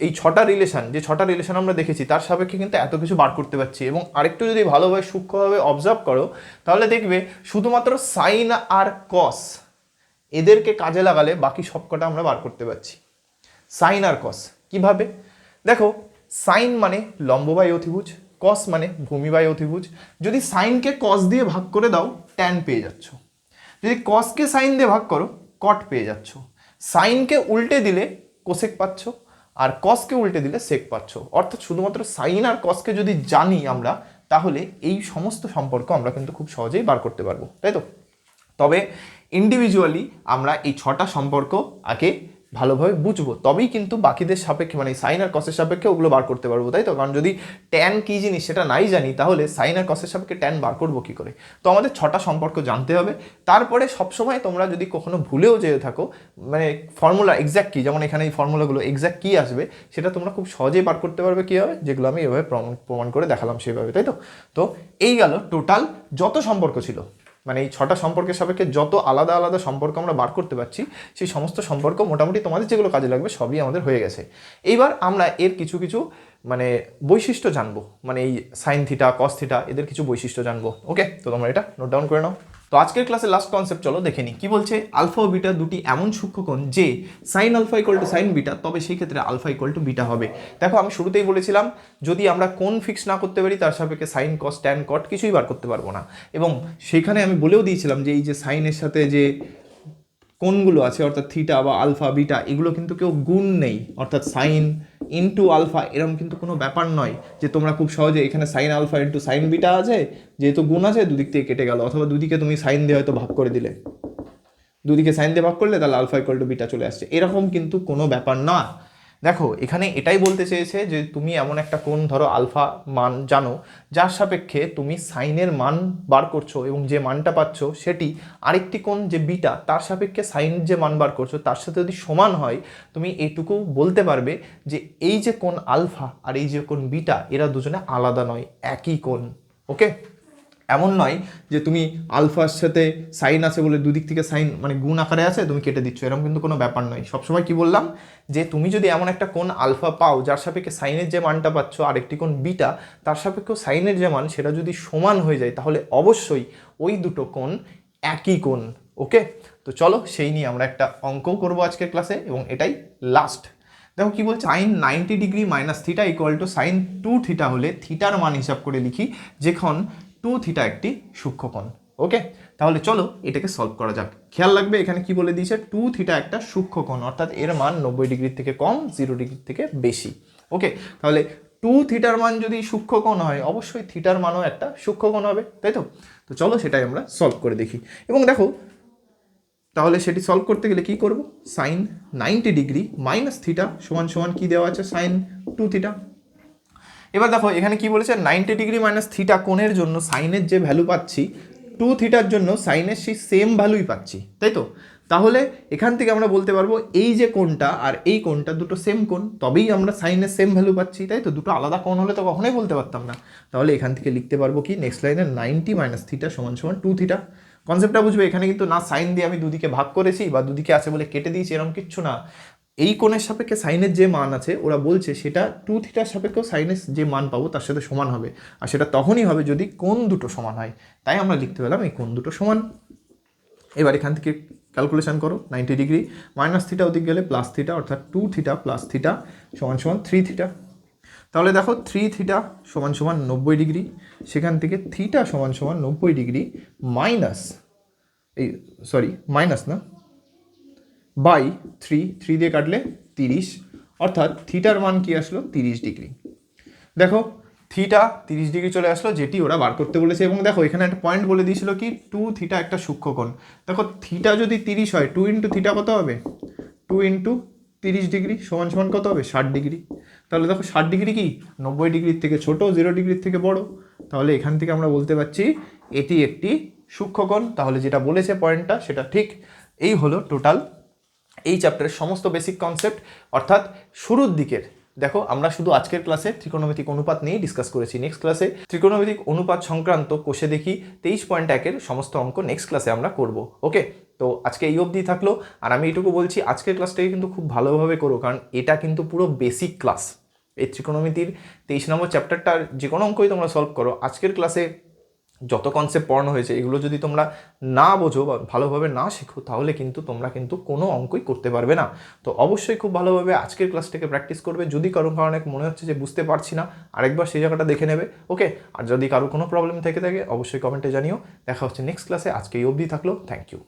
এই 6টা রিলেশন, যে 6টা রিলেশন আমরা দেখেছি তার সাপেক্ষে কিন্তু এত কিছু বার করতে পারছি। এবং আরেকটু যদি ভালোভাবে সূক্ষ্মভাবে অবজার্ভ করো তাহলে দেখবে শুধুমাত্র সাইন আর কস এদেরকে কাজে লাগালে বাকি সবকটা আমরা বার করতে পারছি। সাইন আর কস কিভাবে? দেখো সাইন মানে লম্ব বাই অতিভুজ, কস মানে ভূমি বাই অতিভুজ। যদি সাইনকে কস দিয়ে ভাগ করে দাও ট্যান পেয়ে যাচ্ছ, যদি কসকে সাইন দিয়ে ভাগ করো কট পেয়ে যাচ্ছ, সাইনকে উল্টে দিলে কোসেক পাচ্ছ আর কসকে উল্টে দিলে সেক পাচ্ছ। অর্থাৎ শুধুমাত্র সাইন আর কসকে যদি জানি আমরা তাহলে এই সমস্ত সম্পর্ক আমরা কিন্তু খুব সহজেই বার করতে পারবো, তাই তো। তবে ইন্ডিভিজুয়ালি আমরা এই 6টা সম্পর্ক আগে ভালোভাবে বুঝবো, তবেই কিন্তু বাকিদের সাপেক্ষে মানে সাইন আর কসের সাপেক্ষে ওগুলো বার করতে পারবো, তাই তো। কারণ যদি ট্যান কী জিনিস সেটা নাই জানি তাহলে সাইন আর কসের সাপেক্ষে ট্যান বার করবো কী করে। তো আমাদের 6টা সম্পর্ক জানতে হবে। তারপরে সবসময় তোমরা যদি কখনো ভুলেও যেয়ে থাকো মানে ফর্মুলা এক্স্যাক্ট কী, যেমন এখানে এই ফর্মুলাগুলো এক্স্যাক্ট কী আসবে সেটা তোমরা খুব সহজেই বার করতে পারবে কীভাবে, যেগুলো আমি এভাবে প্রমাণ করে দেখালাম সেভাবে, তাই তো। তো এই গেল টোটাল যত সম্পর্ক ছিল, মানে এই 6টা সম্পর্কের সাপেক্ষে যত আলাদা আলাদা সম্পর্ক আমরা বার করতে পারছি সেই সমস্ত সম্পর্ক মোটামুটি তোমাদের যেগুলো কাজে লাগবে সবই আমাদের হয়ে গেছে। এইবার আমরা এর কিছু কিছু মানে বৈশিষ্ট্য জানবো, মানে এই সাইন থিটা কস থিটা এদের কিছু বৈশিষ্ট্য জানবো। ওকে, তো তোমরা এটা নোট ডাউন করে নাও। তো আজকের ক্লাসে লাস্ট কনসেপ্ট চলো দেখে নিই। কি বলছে, আলফা ও বিটা দুটি এমন সূক্ষ্মকোণ যে sine alpha equal to sine beta, তবে সেই ক্ষেত্রে আলফা ইকুয়াল টু বিটা হবে। দেখো আমি শুরুতেই বলেছিলাম যদি আমরা কোণ ফিক্স না করতে পারি তার সাপেক্ষে সাইন কস ট্যান কট কিছুই বার করতে পারবো না। এবং সেখানে আমি বলেও দিয়েছিলাম যে এই যে সাইনের সাথে যে কোণগুলো আছে অর্থাৎ থিটা বা আলফা বিটা এগুলো কিন্তু কেউ গুণ নেই, অর্থাৎ সাইন ইন্টু আলফা এরকম কিন্তু কোনো ব্যাপার নয় যে তোমরা খুব সহজে এখানে sine alpha into sine beta আছে, যেহেতু গুণ আছে দুদিক থেকে কেটে গেল, অথবা দুদিকে তুমি সাইন দিয়ে হয়তো ভাগ করে দিলে, দুদিকে সাইন দিয়ে ভাগ করলে তাহলে আলফা ইকুয়াল টু বিটা চলে আসছে, এরকম কিন্তু কোনো ব্যাপার না। দেখো এখানে এটাই বলতে চেয়েছে যে তুমি এমন একটা কোণ ধরো আলফা মান জানো, যার সাপেক্ষে তুমি সাইনের মান বার করছো এবং যে মানটা পাচ্ছ সেটি আরেকটি কোণ যে বিটা তার সাপেক্ষে সাইন যে মান বার করছো তার সাথে যদি সমান হয়, তুমি এইটুকু বলতে পারবে যে এই যে কোণ আলফা আর এই যে কোণ বিটা এরা দুজনে আলাদা নয়, একই কোণ। ওকে, এমন নয় যে তুমি আলফার সাথে সাইন আছে বলে দুদিক থেকে সাইন মানে গুণ আকারে আছে তুমি কেটে দিচ্ছ, এরকম কিন্তু কোনো ব্যাপার নয়। সবসময় কি বললাম যে তুমি যদি এমন একটা কোণ আলফা পাও যার সাপেক্ষে সাইনের যে মানটা পাচ্ছ আরেকটি কোণ বিটা তার সাপেক্ষে সাইনের যে মান সেটা যদি সমান হয়ে যায় তাহলে অবশ্যই ওই দুটো কোণ একই কোণ। ওকে, তো চলো সেই নিয়ে আমরা একটা অঙ্কও করবো আজকের ক্লাসে এবং এটাই লাস্ট। দেখো কি বলছে, sine 90 degree minus theta equal to sine 2 theta হলে থিটার মান হিসাব করে লিখি যেখন 2 থিটা একটি সূক্ষ্মকোণ। ওকে, তাহলে চলো এটাকে সলভ করা যাক। খেয়াল রাখবে এখানে কি বলে দিয়েছে, 2 থিটা একটা সূক্ষ্মকোণ, অর্থাৎ এর মান 90 ডিগ্রির থেকে কম, 0 ডিগ্রির থেকে বেশি। ওকে, তাহলে 2 থিটার মান যদি সূক্ষ্মকোণ হয় অবশ্যই থিটার মানও একটা সূক্ষ্মকোণ হবে, তাই তো? তো চলো সেটাই আমরা সলভ করে দেখি। এবং দেখো তাহলে সেটি সলভ করতে গেলে কি করব, সাইন 90 ডিগ্রি মাইনাস থিটা সমান সমান কি দেওয়া আছে, সাইন 2 থিটা। এবার দেখো এখানে কি বলেছে, 90 ডিগ্রি মাইনাস থিটা কোণের জন্য সাইনের যে ভ্যালু পাচ্ছি 2 থিটার জন্য সাইনের সেই সেম ভ্যালুই পাচ্ছি, তাই তো? তাহলে এখান থেকে আমরা বলতে পারবো এই যে কোণটা আর এই কোণটা দুটো সেম কোণ, তবেই আমরা সাইনের সেম ভ্যালু পাচ্ছি, তাই তো? দুটো আলাদা কোণ হলে তো কখনোই বলতে পারতাম না। তাহলে এখান থেকে লিখতে পারবো কি, নেক্সট লাইনে 90 মাইনাস থিটা সমান সমান 2 থিটা। কনসেপ্টটা বুঝবে, এখানে কিন্তু না সাইন দিয়ে আমি দুদিকে ভাগ করেছি বা দুদিকে আছে বলে কেটে দিয়েছি এরকম কিচ্ছু না। এই কোণের সাপেক্ষে সাইনের যে মান আছে ওরা বলছে সেটা 2 থিটার সাপেক্ষেও সাইনের যে মান পাবো তার সাথে সমান হবে, আর সেটা তখনই হবে যদি কোণ দুটো সমান হয়। তাই আমরা লিখতে পেলাম এই কোণ দুটো সমান। এবার এখান থেকে ক্যালকুলেশন করো, 90 ডিগ্রি মাইনাস থিটা ওদিক গেলে প্লাস থিটা, অর্থাৎ 2 থিটা প্লাস থিটা সমান সমান 3 থিটা। তাহলে দেখো 3 থিটা সমান সমান 90 ডিগ্রি, সেখান থেকে থিটা সমান সমান 90 ডিগ্রি মাইনাস মাইনাস না বাই 3 দিয়ে কাটলে 30, অর্থাৎ থিটার মান কি আসলো 30 ডিগ্রি। দেখো থিটা 30 ডিগ্রি চলে আসলো, যেটি ওরা বার করতে বলেছে। এবং দেখো এখানে একটা পয়েন্ট বলে দিয়েছিল কি, 2 থিটা একটা সূক্ষ্মকোণ। দেখো থিটা যদি 30 হয় 2 ইন্টু থিটা কত হবে, 2 ইন্টু 30 ডিগ্রি সমান সমান কত হবে, 60 ডিগ্রি। তাহলে দেখো 60 ডিগ্রি কি 90 ডিগ্রির থেকে ছোট, 0 ডিগ্রির থেকে বড়। তাহলে এখান থেকে আমরা বলতে পারছি এটি একটি সূক্ষ্মকোণ। তাহলে যেটা বলেছে পয়েন্টটা সেটা ঠিক। এই হলো টোটাল এই চ্যাপ্টারের সমস্ত বেসিক কনসেপ্ট, অর্থাৎ শুরুর দিকের। দেখো আমরা শুধু আজকের ক্লাসে ত্রিকোণমিতিক অনুপাত নিয়ে ডিসকাস করেছি, নেক্সট ক্লাসে ত্রিকোণমিতিক অনুপাত সংক্রান্ত কোষে দেখি 23.1-এর সমস্ত অঙ্ক নেক্সট ক্লাসে আমরা করব। ওকে, তো আজকে এই অবধি থাকলো। আর আমি এইটুকু বলছি, আজকের ক্লাসটাকে কিন্তু খুব ভালোভাবে করো, কারণ এটা কিন্তু পুরো বেসিক ক্লাস। এই ত্রিকোণমিতির 23 নম্বর চ্যাপ্টারটার যে কোনো অঙ্কই তোমরা সলভ করো, আজকের ক্লাসে যত কনসেপ্ট পড়ানো হয়েছে এগুলো যদি তোমরা না বোঝো বা ভালোভাবে না শেখো তাহলে কিন্তু তোমরা কিন্তু কোনো অঙ্কই করতে পারবে না। তো অবশ্যই খুব ভালোভাবে আজকের ক্লাসটাকে প্র্যাকটিস করবে। যদি কারো কারণে মনে হচ্ছে যে বুঝতে পারছি না, আরেকবার সেই জায়গাটা দেখে নেবে। ওকে, আর যদি কারো কোনো প্রবলেম থেকে থাকে অবশ্যই কমেন্টে জানিও। দেখা হচ্ছে নেক্সট ক্লাসে। আজকে এই অবধি থাকলো, থ্যাংক ইউ।